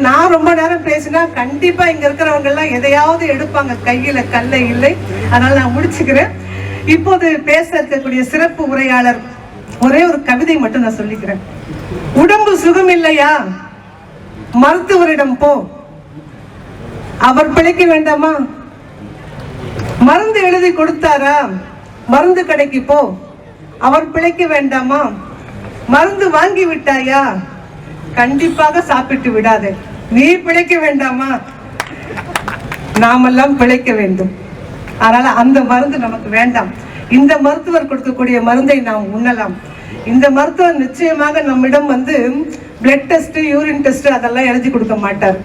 நான் ரொம்ப நேரம் பேசினா கண்டிப்பா இங்க இருக்கிறவங்க எல்லாம் எதையாவது எடுப்பாங்க, கையில கல்லை இல்லை. அதனால நான் முடிச்சுக்கிறேன். இப்போது பேச இருக்கக்கூடிய சிறப்பு உரையாளர் ஒரே ஒரு கவிதை மட்டும் நான் சொல்லிக்கிறேன். உடம்பு சுகம் இல்லையா, மருத்துவரிடம் போ, அவர் பிழைக்க வேண்டாமா? மருந்து எழுதி கொடுத்தாரா, மருந்து கடைக்கு போ, அவர் பிழைக்க வேண்டாமா? மருந்து வாங்கி விட்டாயா, கண்டிப்பாக சாப்பிட்டு விடாதே, நீ பிழைக்க வேண்டாமா? நாமெல்லாம் பிழைக்க வேண்டும். அதனால அந்த மருந்து நமக்கு வேண்டாம். இந்த மருத்துவர் கொடுக்கக்கூடிய மருந்தை நாம் உண்ணலாம். இந்த மருத்துவர் நிச்சயமாக நம்மிடம் பிளட் டெஸ்ட், யூரின் டெஸ்ட் அதெல்லாம் எழுதி கொடுக்க மாட்டார்.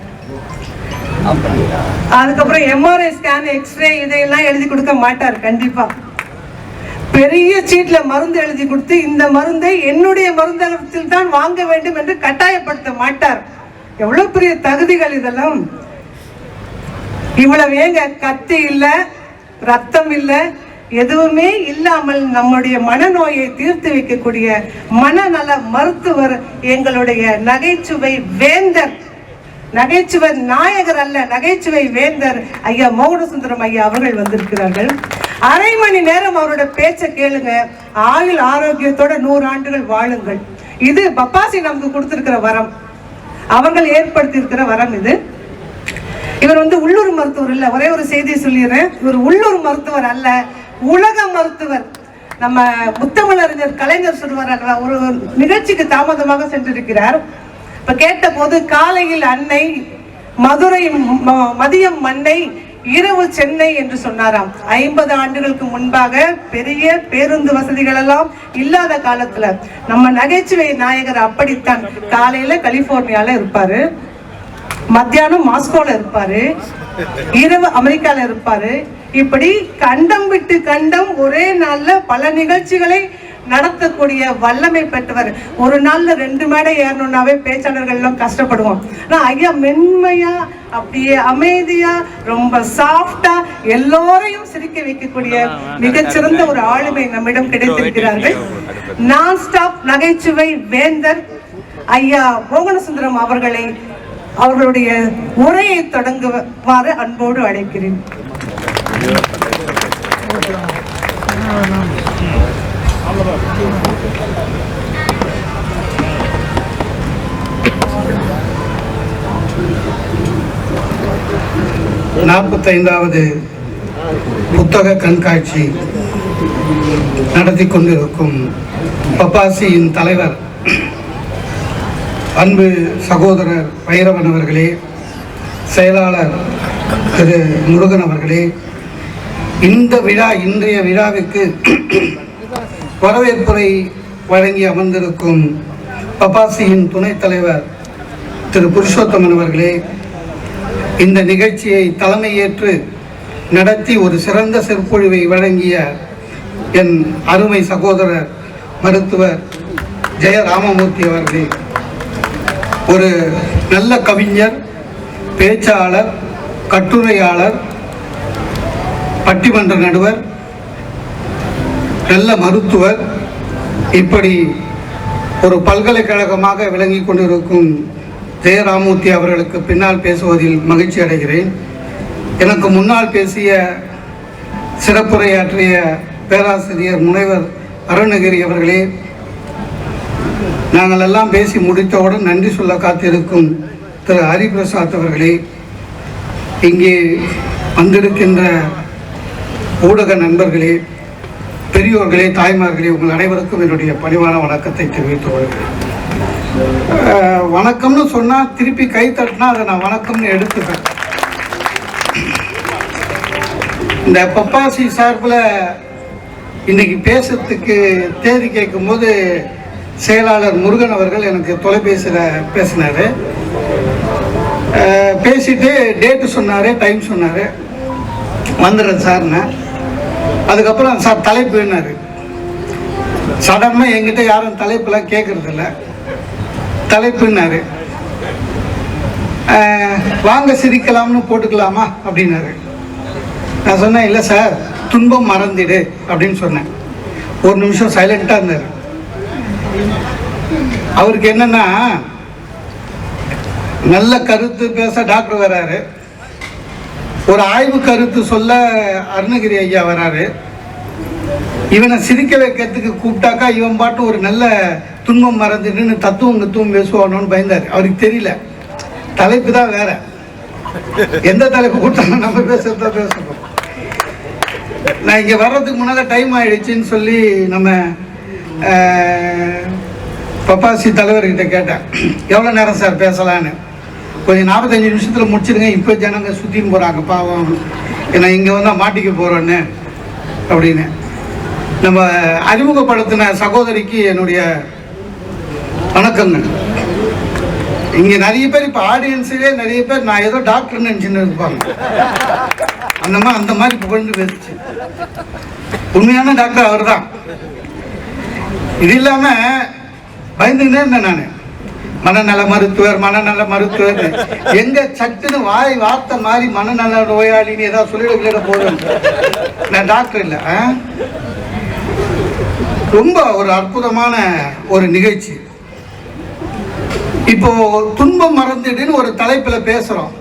அதுக்கப்புறம் எம்ஆர்ஐ ஸ்கேன், எக்ஸ்ரே இதையெல்லாம் எழுதி கொடுக்க மாட்டார். கண்டிப்பா பெரிய சீட்ல மருந்து எழுதி கொடுத்து இந்த மருந்தை என்னுடைய மருந்தகத்தில் தான் வாங்க வேண்டும் என்று கட்டாயப்படுத்த மாட்டார். எவ்வளவு பெரிய தகுதிகள் இதெல்லாம்! இவ்வளவு ஏங்க கத்தி இல்ல, ரத்தம் இல்ல, எதுவுமே இல்லாமல் நம்முடைய மனநோயை தீர்த்து வைக்கக்கூடிய மனநல மருத்துவர் எங்களுடைய நகைச்சுவை வேந்தர், நகைச்சுவை நாயகர் அல்ல, நகைச்சுவை வேந்தர் ஐயா மோகனசுந்தரம் ஐயா அவர்கள் வந்திருக்கிறார்கள். அரை மணி நேரம் அவரோட பேச்சை கேளுங்க. ஆயுள் ஆரோக்கியத்தோட 100 ஆண்டுகள் வாழுங்கள். இது பப்பாசி நமக்கு கொடுத்திருக்கிற வரம், அவர்கள் ஏற்படுத்தி இருக்கிற வரம் இது. இவர் உள்ளூர் மருத்துவர் இல்ல, ஒரே ஒரு செய்தியை சொல்லிடுறேன். இவர் உள்ளூர் மருத்துவர் அல்ல, உலக மருத்துவர். நம்ம முத்தமிழறிஞர் கலைஞர் சொல்வார், ஒரு நிகழ்ச்சிக்கு தாமதமாக சென்றிருக்கிறார். இப்ப கேட்ட போது காலையில் அன்னை, மதுரை மதியம் மண்ணை, இரவு சென்னை என்று சொன்னாராம். 50 ஆண்டுகளுக்கு முன்பாக பெரிய பேருந்து வசதிகள் எல்லாம் இல்லாத காலத்துல நம்ம நகைச்சுவை நாயகர் அப்படித்தான். காலையில கலிபோர்னியால இருப்பாரு, மத்தியானம் மாஸ்கோல இருப்பாரு, இரவு அமெரிக்கால இருப்பாரு. இப்படி கண்டம் விட்டு கண்டம் ஒரே நாள்ல பல நிகழ்ச்சிகளை நடத்தக்கூடிய வல்லமை பெற்றவர். ஒரு நாள்ல 2 மேடை ஏறணும்னாவே பேச்சாளர்கள் எல்லாம் கஷ்டப்படுவோம். ஆனா ஐயா மென்மையா, அப்படியே அமைதியா, ரொம்ப சாஃப்டா எல்லோரையும் சிரிக்க வைக்கக்கூடிய மிகச்சிறந்த ஒரு ஆளுமை நம்மிடம் கிடைத்திருக்கிறார்கள். நான் ஸ்டாப் நகைச்சுவை வேந்தர் ஐயா மோகனசுந்தரம் அவர்களை அவர்களுடைய உரையை தொடங்குமாறு அன்போடு அழைக்கிறேன். நாற்பத்தைந்தாவது புத்தக கண்காட்சி நடத்தி கொண்டிருக்கும் பப்பாசியின் தலைவர் அன்பு சகோதரர் வைரவன் அவர்களே, செயலாளர் திரு முருகன் அவர்களே, இந்த விழா, இன்றைய விழாவிற்கு வரவேற்புரை வழங்கி அமர்ந்திருக்கும் பப்பாசியின் துணைத் தலைவர் திரு புருஷோத்தமன் அவர்களே, இந்த நிகழ்ச்சியை தலைமையேற்று நடத்தி ஒரு சிறந்த சொற்பொழிவை வழங்கிய என் அருமை சகோதரர் மருத்துவர் ஜெய ராமமூர்த்தி அவர்களே, ஒரு நல்ல கவிஞர், பேச்சாளர், கட்டுரையாளர், பட்டிமன்ற நடுவர், நல்ல மருத்துவர், இப்படி ஒரு பல்கலைக்கழகமாக விளங்கி கொண்டிருக்கும் ஜெயராமூர்த்தி அவர்களுக்கு பின்னால் பேசுவதில் மகிழ்ச்சி அடைகிறேன். எனக்கு முன்னால் பேசிய சிறப்புரையாற்றிய பேராசிரியர் முனைவர் அருணகிரி அவர்களே, நாங்கள் எல்லாம் பேசி முடித்தவுடன் நன்றி சொல்ல காத்திருக்கும் திரு ஹரிபிரசாத் அவர்களே, இங்கே வந்திருக்கின்ற ஊடக நண்பர்களே, பெரியோர்களே, தாய்மார்களே, உங்கள் அனைவருக்கும் என்னுடைய பணிவான வணக்கத்தை தெரிவித்துக் கொள்கிறேன். வணக்கம்னு சொன்னால் திருப்பி கை தட்டினா அதை நான் வணக்கம்னு எடுத்துப்பேன். இந்த பப்பாசி சார்பில் இன்னைக்கு பேசுறதுக்கு தேதி கேட்கும்போது செயலாளர் முருகன் அவர்கள் எனக்கு தொலைபேசியில் பேசினார். பேசிட்டு டேட்டு சொன்னார், டைம் சொன்னார், வந்துடுறேன் சார்னு. அதுக்கப்புறம் சார் தலைப்புனார். சடனாக எங்கிட்ட யாரும் தலைப்பெல்லாம் கேட்குறதில்ல. தலைப்புன்னாரு, வாங்க சிரிக்கலாம்னு போட்டுக்கலாமா அப்படின்னாரு. நான் சொன்னேன், இல்லை சார், துன்பம் மறந்துடு அப்படின்னு சொன்னேன். ஒரு நிமிஷம் சைலண்டாக இருந்தார். அவருக்கு என்னன்னா, நல்ல கருத்து பேச டாக்டர் வராரு, ஒரு ஆய்வு கருத்து சொல்ல அருணகிரி ஐயா வராரு. இவனை சிரிக்க வைக்கிறதுக்கு கூப்பிட்டாக்கா இவன் பாட்டு ஒரு நல்ல துன்பம் மறந்துட்டுன்னு தத்துவம் பேசுவானோன்னு பயந்தார். அவருக்கு தெரியல, தலைப்பு தான் வேற. எந்த தலைப்பு கூப்பிட்டாலும் நம்ம பேசுறதா பேசணும். நான் இங்கே வர்றதுக்கு முன்னால் டைம் ஆயிடுச்சுன்னு சொல்லி நம்ம பப்பாசி தலைவர்கிட்ட கேட்டேன், எவ்வளோ நேரம் சார் பேசலான்னு. கொஞ்சம் 45 நிமிஷத்தில் முடிச்சிருங்க, இப்போ ஜனங்க சுற்றின்னு போகிறாங்க பாவம், ஏன்னா இங்கே வந்தால் மாட்டிக்க போகிறோன்னு அப்படின்னு. நம்ம அறிமுகப்படுத்தின சகோதரிக்கு என்னுடைய வணக்கங்கள். இங்கே நிறைய பேர் இப்போ ஆடியன்ஸிலே நிறைய பேர் நான் ஏதோ டாக்டர்னு நினச்சின்னு இருப்பாங்க. அந்த மாதிரி புகழ்ந்து பேசிச்சு. உண்மையான டாக்டர் அவர் தான். இது இல்லாமல் பயந்துக்கிட்டே இருந்தேன் நான், மனநல மருத்துவர் எங்க சட்டுன்னு வார்த்தை மாறி மனநல நோயாளின்னு ஏதாவது சொல்லிட போதும். நான் டாக்டர் இல்லை. ரொம்ப ஒரு அற்புதமான ஒரு நிகழ்ச்சி. இப்போ துன்பம் மறந்துடுன்னு ஒரு தலைப்புல பேசுறோம்.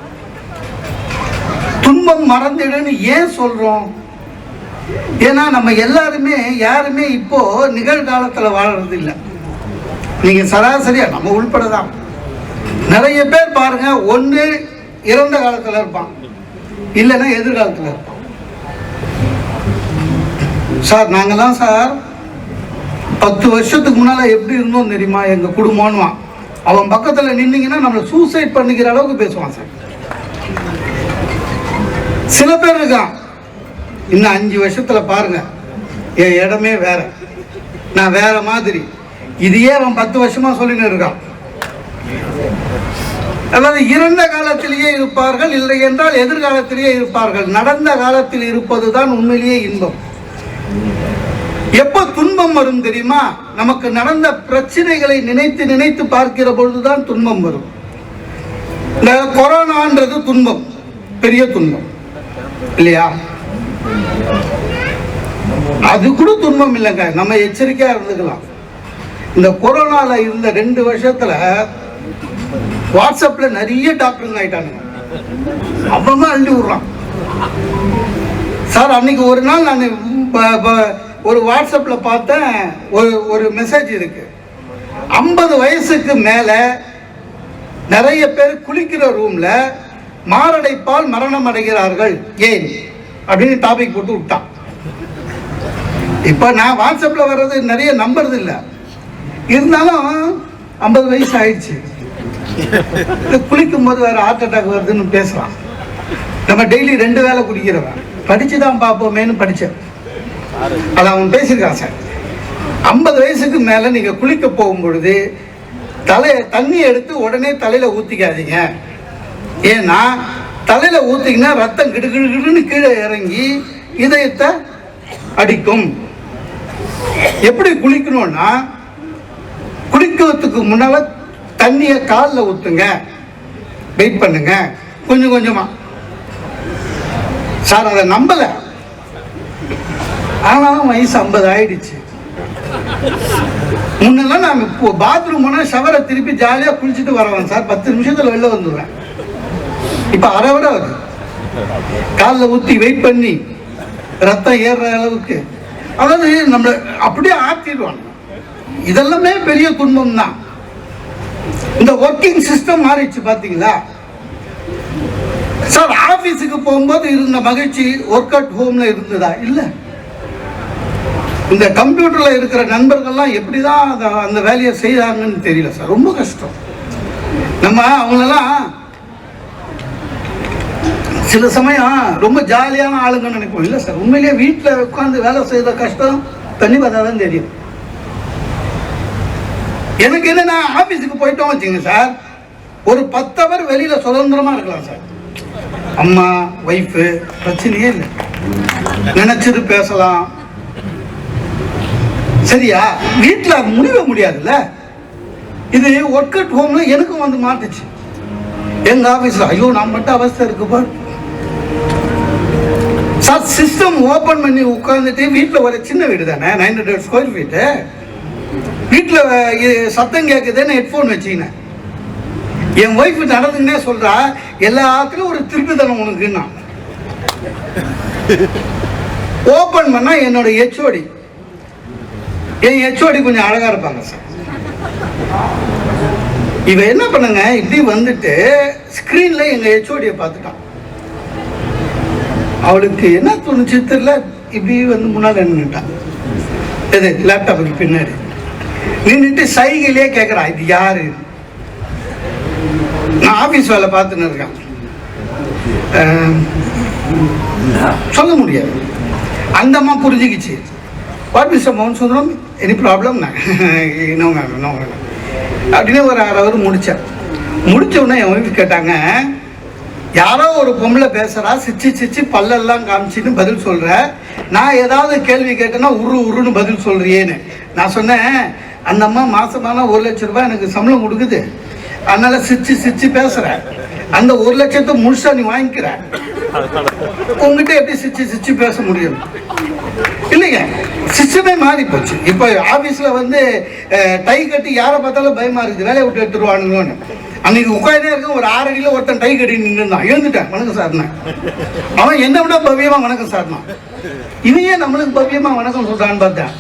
துன்பம் மறந்துடுன்னு ஏன் சொல்றோம்? ஏன்னா நம்ம எல்லாருமே யாருமே இப்போ நிகழ்காலத்துல வாழறது இல்லை. நீங்க சராசரியா நம்ம உள்படதான் நிறைய பேர் பாருங்க, ஒன்று இறந்த காலத்துல இருப்பான், இல்லைன்னா எதிர்காலத்துல இருப்பான். சார் நாங்கெல்லாம் சார் 10 வருஷத்துக்கு முன்னால எப்படி இருந்தோம் தெரியுமா எங்க குடும்பம்னுவான். அவன் பக்கத்துல நின்னீங்கன்னா நம்மளை சூசைட் பண்ணிக்கிற அளவுக்கு பேசுவான் சார். சில பேர் இருக்கான், இன்னும் 5 வருஷத்துல பாருங்க என் இடமே வேற, நான் வேற மாதிரி. இதையே அவன் 10 வருஷமா சொல்லின்னு இருக்கான். அதாவது இறந்த காலத்திலேயே இருப்பார்கள், இல்லை என்றால் எதிர்காலத்திலேயே இருப்பார்கள். நடந்த காலத்தில் இருப்பதுதான் உண்மையிலேயே இன்பம். எப்போ துன்பம் வரும் தெரியுமா? நமக்கு நடந்த பிரச்சனைகளை நினைத்து நினைத்து பார்க்கிற பொழுதுதான் துன்பம் வரும். இந்த கொரோனான்றது துன்பம், பெரிய துன்பம் இல்லையா? அது கூட துன்பம் இல்லைங்க, நம்ம எச்சரிக்கையா இருந்துக்கலாம். இந்த கொரோனால இருந்த 2 வருஷத்துல வாட்ஸ்அப்ல நிறைய டாக்டருங்க ஆயிட்டானுங்க. அவன் அள்ளி விடுறான் சார். அன்னைக்கு ஒரு நாள் நான் ஒரு வாட்ஸ்அப்ல பார்த்தேன், ஒரு மெசேஜ் இருக்கு, 50 வயசுக்கு மேல நிறைய பேர் குளிக்கிற ரூம்ல மாரடைப்பால் மரணம் அடைகிறார்கள் ஏன் அப்படின்னு டாபிக் போட்டு விட்டான். இப்ப நான் வாட்ஸ்அப்ல வர்றது நிறைய நம்புறது இல்லை, இருந்தாலும் 50 வயசு ஆயிடுச்சு. குளிக்கும் போது வேற ஹார்ட் அட்டாக் வருதுன்னு பேசுறான். நம்ம டெய்லி 2 வேளை குடிக்கிறவன், படிச்சுதான் பார்ப்போமேனு படிச்சேன். அதை அவன் பேசியிருக்கான் சார். 50 வயசுக்கு மேல நீங்க குளிக்க போகும் பொழுது தண்ணி எடுத்து உடனே தலையில ஊத்திக்காதீங்க. ஏன்னா தலையில ஊத்திங்கன்னா ரத்தம் கிடுகிடுன்னு கீழே இறங்கி இதயத்தை அடிக்கும். எப்படி குளிக்கணும்னா, குளிக்கிறதுக்கு முன்னால தண்ணியை காலில் ஊத்துங்க, வெயிட் பண்ணுங்க கொஞ்சம் கொஞ்சமா. சார் அதை நம்பல, ஆனாலும் வயசு 50 ஆயிடுச்சு. முன்னெல்லாம் நான் பாத்ரூம் போனா ஷவரை திருப்பி ஜாலியா குளிச்சுட்டு வரவேன் சார், 10 நிமிஷத்துல வெளில வந்துடுவேன். இப்ப அரை வரை வருது, காலில் ஊத்தி வெயிட் பண்ணி ரத்தம் ஏறுற அளவுக்கு, அதாவது நம்ம அப்படியே ஆத்திடுவாங்க. இதெல்லாமே பெரிய துன்பம் தான். இந்த ஒர்க்கிங் சிஸ்டம் மாறிடுச்சு பாத்தீங்களா சார்? ஆபீஸுக்கு போகும்போது இருந்த மகிழ்ச்சி ஒர்க் அட் ஹோம்ல இருந்ததா? இல்ல. இந்த கம்ப்யூட்டர்ல இருக்கிற நண்பர்கள்லாம் எப்படிதான் அந்த வேலையை செய்யறாங்கன்னு தெரியல சார், ரொம்ப கஷ்டம். நம்ம அவங்களெல்லாம் சில சமயம் ரொம்ப ஜாலியான ஆளுங்கன்னு நினைப்போம். இல்லை சார், உண்மையிலேயே வீட்டில் உட்காந்து வேலை செய்யற கஷ்டம் தண்ணி பார்த்தா தான் தெரியும். எனக்கு என்னன்னா, ஆபீஸுக்கு போயிட்டோம் வச்சுங்க சார், ஒரு 10 ஹவர் வெளியில சுதந்திரமா இருக்கலாம் சார். அம்மா ஒய்ஃபு பிரச்சனையே இல்லை, நினைச்சது பேசலாம். சரியா? வீட்டில் அது முடிய முடியாதுல்ல. இது ஒர்க் அட் ஹோம்ல எனக்கும் வந்து மாட்டுச்சு. எங்க ஆபீஸ்ல ஐயோ நான் மட்டும் அவஸ்தை இருக்கு பார் சார். சிஸ்டம் ஓபன் பண்ணி உட்கார்ந்துட்டு, வீட்டில் ஒரு சின்ன வீடு தானே, 900 ஸ்கொயர் ஃபீட்டு, வீட்டில் சத்தம் கேட்குதுன்னு ஹெட்ஃபோன் வச்சுக்கினேன். என் ஒய்ஃப் நடந்துன்னே சொல்றா, எல்லாத்துலயும் ஒரு திருட்டுத்தனம் உனக்குன்னா. ஓபன் பண்ணா என்னோட ஹெச்ஓடி, என் ஹெச்ஓடி கொஞ்சம் அழகா இருப்பாங்க சார். இவ என்ன பண்ணுங்க, இப்படி வந்துட்டு ஸ்கிரீன்ல எங்க ஹெச்ஓடியை பார்த்துட்டான். அவளுக்கு என்ன தோணுச்சு தெரியல, இப்படி வந்து முன்னாடி நின்றுட்டான். இது லேப்டாப்புக்கு பின்னாடி நின்றுட்டு சைகையிலே கேட்குறான், இது யாரு? நான் ஆஃபீஸ் வேலை பார்த்துன்னு இருக்கேன், சொல்ல முடியாது. அந்த அம்மா புரிஞ்சுக்கிச்சு. வாட் மிஸ்டர் மோகன் சுந்தரம், எனி ப்ராப்ளம் அப்படின்னு ஒரு 1/2 hour முடித்தேன். முடித்த உடனே என் ஒய்ஃப் கேட்டாங்க, யாரோ ஒரு பொம்பளை பேசுகிறா, சிரிச்சு பல்லெல்லாம் காமிச்சின்னு பதில் சொல்கிற, நான் ஏதாவது கேள்வி கேட்டேன்னா உருன்னு பதில் சொல்கிறியேன்னு. நான் சொன்னேன், அந்த அம்மா மாதமான 1 லட்ச ரூபாய் எனக்கு சம்பளம் கொடுக்குது, அதனால் சிரிச்சு பேசுகிறேன். அந்த 1 லட்சத்தை முழுசாக நீ வாங்கிக்கிற, உங்ககிட்ட எப்படி சிரிச்சு பேச முடியும்? இல்லைங்க, சிஸ்டமே மாறி போச்சு. இப்போ ஆஃபீஸில் வந்து டை கட்டி யாரை பார்த்தாலும் பயமாக இருக்குது, வேலையை விட்டு எடுத்துருவானுங்கன்னு. அன்னைக்கு உட்காந்தே இருக்க ஒரு 6 அடியில் ஒருத்தன் டை கட்டி நின்றுதான், எழுந்துட்டேன், வணக்கம் சார்னா. அவன் என்ன விட பவ்யமாக வணக்கம் சார்னா. இவன் ஏன் நம்மளுக்கு பவ்யமாக வணக்கம் சொல்கிறான்னு பார்த்தேன்.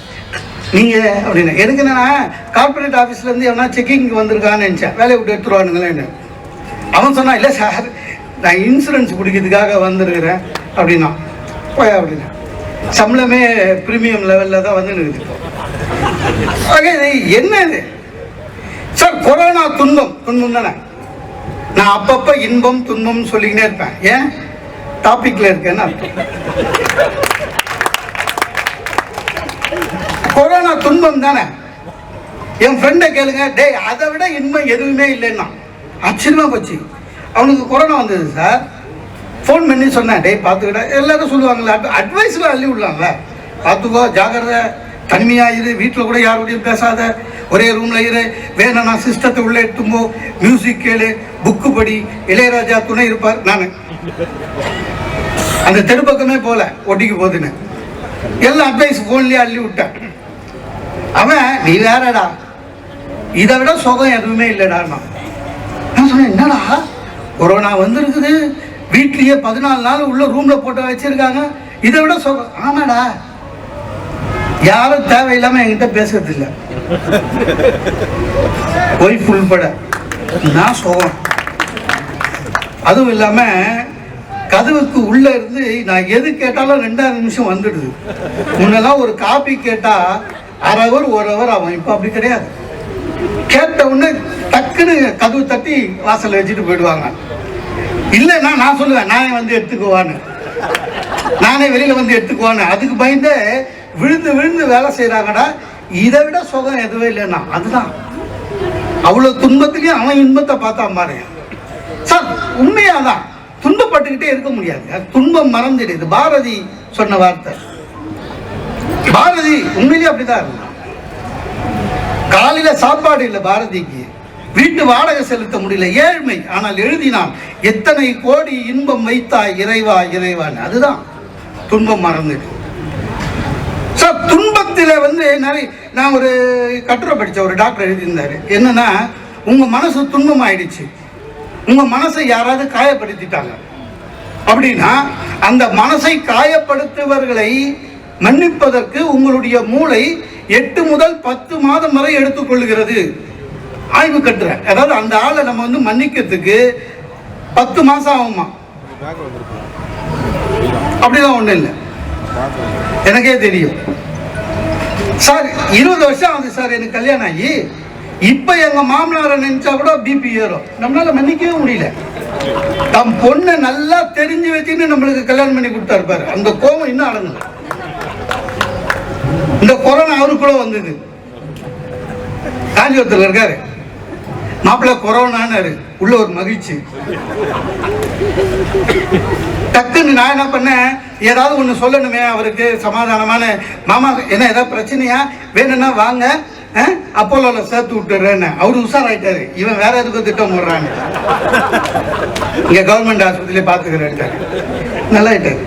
நீங்கள் அப்படின்னு எனக்கு என்னன்னா, கார்பரேட் ஆஃபீஸ்லேருந்து எவனா செக்கிங்க்கு வந்திருக்கான்னு நினச்சேன், வேலையை விட்டு எடுத்துருவானுங்களேன்னு. அவன் சொன்னான், இல்லை சார் நான் இன்சூரன்ஸ் பிடிக்கிறதுக்காக வந்திருக்கிறேன் அப்படின்னா. போயா அப்படின்னா, சம்பளமே ப்ரீமியம் லெவலில் தான் வந்து இருக்குது. என்ன இது சார்? கொரோனா துன்பம் தானே. நான் அப்பப்போ இன்பம் துன்பம் சொல்லிக்கினே இருப்பேன். ஏன்? டாபிக்ல இருக்கேன்னு அர்த்தம். கொரோனா துன்பம் தானே. என் ஃப்ரெண்டை கேளுங்க, டேய் அதை விட இன்பம் எதுவுமே இல்லைன்னா. ஆச்சரியமா போச்சு. அவனுக்கு கொரோனா வந்தது சார். ஃபோன் பண்ணி சொன்னேன், டேய் பார்த்துக்கிட்ட, எல்லாரும் சொல்லுவாங்களே அட்வைஸில் அள்ளி விடலாம்ல, பார்த்துக்கோ, ஜாகிரதை, தனிமையாக இரு, வீட்டில் கூட யாரோடையும் பேசாத, ஒரே ரூமில் இரு, வேணும்னா சிஸ்டத்தை உள்ளே எடுத்தும்போ, மியூசிக் கேளு, புக்கு படி, இளையராஜா துணை இருப்பார். நான் அந்த தெருப்பக்கமே போல ஒட்டிக்கு போகுதுன்னு எல்லாம் அட்வைஸ் ஃபோன்லேயே அள்ளி விட்டேன். அவன், நீ வேறடா, இதை விட சுகம் எதுவுமே இல்லைடா. நான் சொன்னேன், என்னடா கொரோனா வந்துருக்குது, வீட்லயே 14 நாள் உள்ள ரூம்ல போட்டு வச்சிருக்காங்க, இதை விட சுகம். ஆமாடா, யாரும் தேவையில்லாம என்கிட்ட பேசுறது இல்லை, ஒய்ஃப் உள்பட. நான் சுகம். அதுவும் இல்லாம கதவுக்கு உள்ள இருந்து நான் எது கேட்டாலும் 2 நிமிஷம் வந்துடுது. முன்னெல்லாம் ஒரு காபி கேட்டா 1/2 hour 1 hour ஆகும். இப்ப அப்படி கிடையாது. கேட்ட உடனே டக்குன்னு கதவு தட்டி வாசல்ல வச்சுட்டு போயிடுவாங்க. இல்லைன்னா நான் சொல்லுவேன், நானே வந்து எடுத்துக்குவான்னு, நானே வெளியில வந்து எடுத்துக்குவான்னு. அதுக்கு பயந்து விழுந்து வேலை செய்யறாங்கடா. இதை விட சுகம் எதுவே இல்லைன்னா அதுதான். அவ்வளவு துன்பத்திலையும் அவன் இன்பத்தை பார்த்தா பாருங்க சார். உண்மையாதான் துன்பப்பட்டுக்கிட்டே இருக்க முடியாது, துன்பம் மறந்துடுது. பாரதி சொன்ன வார்த்தை. பாரதி உண்மையிலேயே அப்படிதான் இருந்தான். காலையில சாப்பாடு இல்லை பாரதிக்கு, வீட்டு வாடகை செலுத்த முடியல, ஏழ்மை, ஆனால் எழுதினான், எத்தனை கோடி இன்பம் வைத்தாய் இறைவா இறைவான். அதுதான் துன்பம் மறந்துடு சார். துன்பத்தில் வந்து நிறைய, நான் ஒரு கட்டுரை படிச்ச ஒரு டாக்டர் எழுதியிருந்தாரு. என்னன்னா, உங்க மனசு துன்பம் ஆயிடுச்சு, உங்க மனசை யாராவது காயப்படுத்திட்டாங்க அப்படின்னா, அந்த மனசை காயப்படுத்துவர்களை மன்னிப்பதற்கு உங்களுடைய மூளை 8 முதல் 10 மாதம் வரை எடுத்துக்கொள்கிறது. ஆய்வு கட்டுற, அதாவது அந்த ஆளை நம்ம வந்து மன்னிக்கிறதுக்கு 10 மாசம் ஆகுமா? அப்படிதான் ஒண்ணு இல்லை, எனக்கே தெரியும் சார். 20 வருஷம் ஆகுது சார் எனக்கு கல்யாணம் ஆகி. இப்ப எங்க மாமனாரை நினைச்சா கூட பிபி ஏறும். நம்மளால மன்னிக்கவே முடியல. நம் பொண்ணை நல்லா தெரிஞ்சு வச்சுன்னு நம்மளுக்கு கல்யாணம் பண்ணி கொடுத்தாரு பாரு, அந்த கோபம் இன்னும் அடங்கல. இந்த கொரோனா அவருக்குள்ள வந்தது. காஞ்சிபுரத்தில் இருக்காரு மாப்பிள்ள, கொரோனான்னு உள்ள ஒரு மகிழ்ச்சி. டக்குன்னு நான் என்ன பண்ணேன், ஏதாவது ஒண்ணு சொல்லணுமே அவருக்கு சமாதானமான. மாமா என்ன ஏதாவது பிரச்சனையா, வேணும்னா வாங்க அப்போலோல சேர்த்து விட்டுறேன்னு. அவரு உஷாராயிட்டாரு. இவன் வேற எதுக்கும் திட்டம் போடுறான்னு, இங்க கவர்மெண்ட் ஆஸ்பத்திரியில பாத்துக்கிறேன். நல்லாயிட்டாரு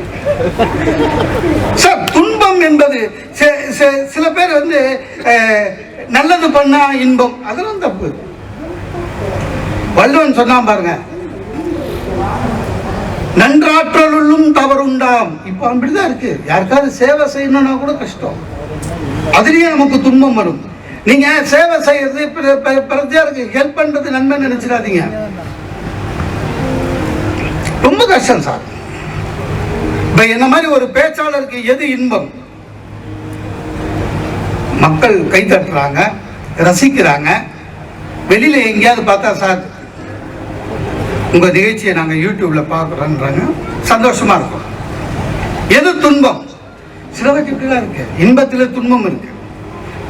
சார். துன்பம் என்பது சில பேர் வந்து நல்லது பண்ணா இன்பம், அதெல்லாம் தப்பு. வள்ளுவன் சொன்னான் பாருங்க, நன்றாற்றலும் தவறுண்டாம். இப்போ அப்படிதான் இருக்கு. யாருக்காவது சேவை செய்யணும்னா கூட கஷ்டம், அதுலயே நமக்கு துன்பம் வரும். நீங்க சேவை செய்யறது பிரஜையாருக்கு ஹெல்ப் பண்றது நன்மை நினைச்சிடாதீங்க, ரொம்ப கஷ்டம் சார். இப்ப என்ன மாதிரி ஒரு பேச்சாளருக்கு எது இன்பம்? மக்கள் கை தட்டுறாங்க, ரசிக்கிறாங்க. வெளியில எங்கேயாவது பார்த்தா சார் உங்க நிகழ்ச்சியை நாங்கள் யூடியூப்ல பார்க்குறோன்றாங்க, சந்தோஷமா இருக்கும். எது துன்பம்? சில வகை இப்படிலாம் இருக்கு, இன்பத்தில் துன்பம் இருக்கு.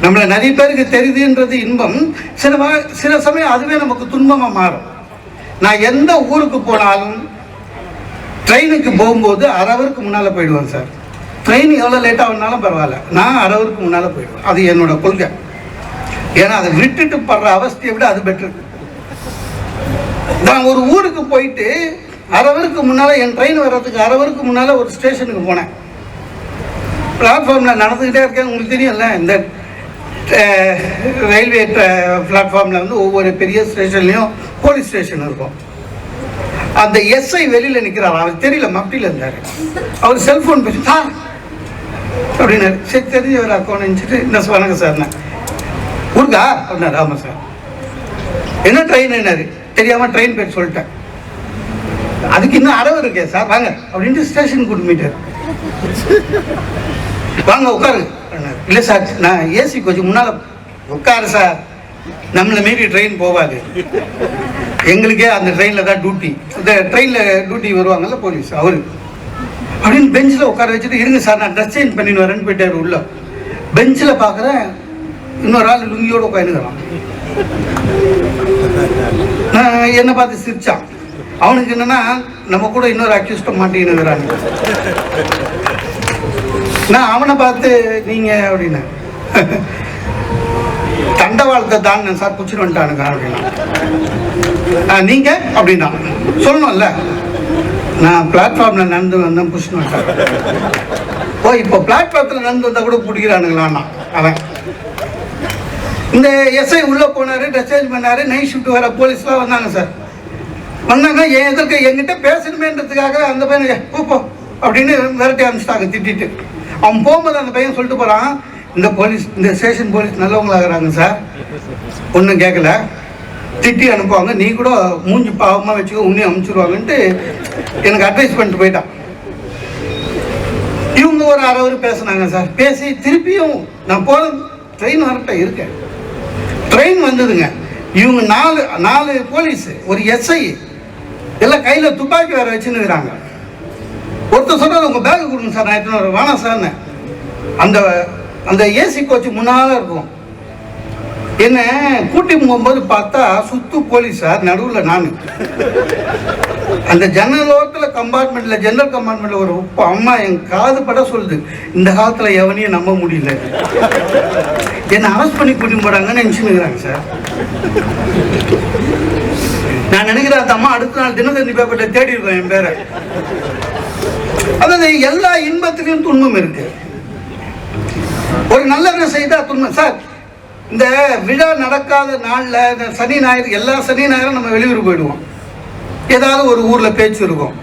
நம்மளை நிறைய பேருக்கு தெரியுதுன்றது இன்பம், சில சமயம் அதுவே நமக்கு துன்பமா மாறும். நான் எந்த ஊருக்கு போனாலும் ட்ரெயினுக்கு போகும்போது அரை ஹவருக்கு முன்னால போயிடுவேன் சார். ட்ரெயின் எவ்வளோ லேட்டாக வந்தாலும் பரவாயில்ல, நான் அரை ஹவருக்கு முன்னால போயிடுவேன். அது என்னோட கொள்கை. ஏன்னா அதை விட்டுட்டு படுற அவஸ்தையை விட அது பெட்ரு. நான் ஒரு ஊருக்கு போயிட்டு அரை ஹவருக்கு முன்னால, என் ட்ரெயின் வர்றதுக்கு அரை ஹவருக்கு முன்னால ஒரு ஸ்டேஷனுக்கு போனேன். பிளாட்ஃபார்மில் நடந்துக்கிட்டே இருக்கேன். உங்களுக்கு தெரியும்ல, இந்த ரயில்வே பிளாட்ஃபார்மில் வந்து ஒவ்வொரு பெரிய ஸ்டேஷன்லையும் போலீஸ் ஸ்டேஷன் இருக்கும். அந்த எஸ்ஐ வெளியில் நிற்கிறார். அவர் தெரியல, மப்டியில் இருந்தார். அவர் செல்ஃபோன் பேசி சார் அப்படின்னாரு. சரி தெரிஞ்சவர் அக்கௌண்ட் நினச்சிட்டு இந்த வணக்கம் சார்ண்ணா ஊருக்கா அப்படின்னாரு. ஆமாம் சார். என்ன ட்ரெயின் என்னாரு தெரியாமல் ட்ரெயின் பேர் சொல்லிட்டேன். அதுக்கு இன்னும் அரவு இருக்கே சார், வாங்க அப்படின்ட்டு ஸ்டேஷனுக்கு கூட்டு போயிட்டார். வாங்க உட்காருங்க. இல்லை சார், நான் ஏசி கொஞ்சம் முன்னால் உட்காரு சார், நம்மளை மீறி ட்ரெயின் போகாது, எங்களுக்கே அந்த ட்ரெயினில் தான் டியூட்டி, இந்த ட்ரெயினில் டியூட்டி வருவாங்கல்ல போலீஸ் அவரு அப்படின்னு பெஞ்சில் உட்கார வச்சுட்டு, இருங்க சார் நான் ட்ரெஸ் சேஞ்ச் பண்ணி வரேன்னு போயிட்டாரு. உள்ள பெஞ்சில் பார்க்குறேன் இன்னொரு ஆள் லுங்கியோடு உட்காந்துக்கிறான். நான் என்னை பார்த்து சிரிச்சான். அவனுக்கு என்னன்னா நம்ம கூட இன்னொரு அக்யூஸ்டம் மாட்டின்னுக்கிறாங்க. நான் அவனை பார்த்து நீங்க அப்படின்னு தண்டவாளத்தை தான் சார் குச்சிட்டு வந்துட்டானுங்க அப்படின்னா. நீங்க அப்படின்னா சொல்லணும்ல, நான் பிளாட்ஃபார்ம்ல நடந்து வந்தேன் புஷ்னு வந்துட்டான். ஓ இப்போ பிளாட்ஃபார்ம்ல நடந்து வந்தா கூட பிடிக்கிறானுங்களான்னா அவன். இந்த எஸ்ஐ உள்ள போனாரு, ட்ரெஸ் சேஞ்ச் பண்ணாரு, நைட் ஷிஃப்ட் வர போலீஸ்லாம் வந்தாங்க சார். வந்தாங்க என் எதிர்க்க என்கிட்ட பேசணுமேன்றதுக்காக அந்த பையனை போ அப்படின்னு விரட்டி அனுப்பிச்சிட்டாங்க திட்டிட்டு. அவன் போகும்போது அந்த பையன் சொல்லிட்டு போறான், இந்த போலீஸ், இந்த ஸ்டேஷன் போலீஸ் நல்லவங்களாகிறாங்க சார், ஒன்றும் கேட்கல, திட்டி அனுப்புவாங்க, நீ கூட மூஞ்சி பாவமாக வச்சுக்கோ, உன்னையும் அனுப்பிச்சிடுவாங்கன்ட்டு எனக்கு அட்வைஸ் பண்ணிட்டு போயிட்டான். இவங்க ஒரு அரை ஹவர் பேசினாங்க சார். பேசி திருப்பியும் நான் போகிற ட்ரெயின் வரட்ட இருக்கேன். ட்ரெயின் வந்ததுங்க. இவங்க நாலு போலீஸ், ஒரு எஸ்ஐ, எல்லாம் கையில் துப்பாக்கி வேற வச்சுன்னுக்குறாங்க. ஒருத்தர் சொல்றாரு உங்க பேக் கொடுங்க சார், நான் எத்தனை வேணாம் சார்னு. அந்த ஏசி கோச்சு முன்னால இருக்கும். என்ன கூட்டி போகும்போது பார்த்தா சுத்து போலீஸ் சார், நடுவில் நான். அந்த ஜன்னலோரத்தில் கம்பார்ட்மெண்ட்ல, ஜெனரல் கம்பார்ட்மெண்ட்ல ஒரு அம்மா என் காது பட சொல்லுது, இந்த காலத்துல எவனையும் நம்ப முடியல, என்ன அரெஸ்ட் பண்ணி கூட்டிட்டு போறாங்கன்னு நினைச்சுக்கிறாங்க சார். நான் நினைக்கிறேன் அந்த அம்மா அடுத்த நாள் தினத்தந்தி பேப்பர்ல தேடி இருக்கோம் என் பேரை. அதாவது எல்லா இன்பத்திலையும் துன்பம் இருக்கு. ஒரு நல்ல செய்தா துன்பம் சார். இந்த விழா நடக்காத நாள்ல, இந்த சனி ஞாயிறு, எல்லா சனி ஞாயிறும் நம்ம வெளியூர் போயிடுவோம். ஏதாவது ஒரு ஊர்ல பேச்சு இருக்கும்.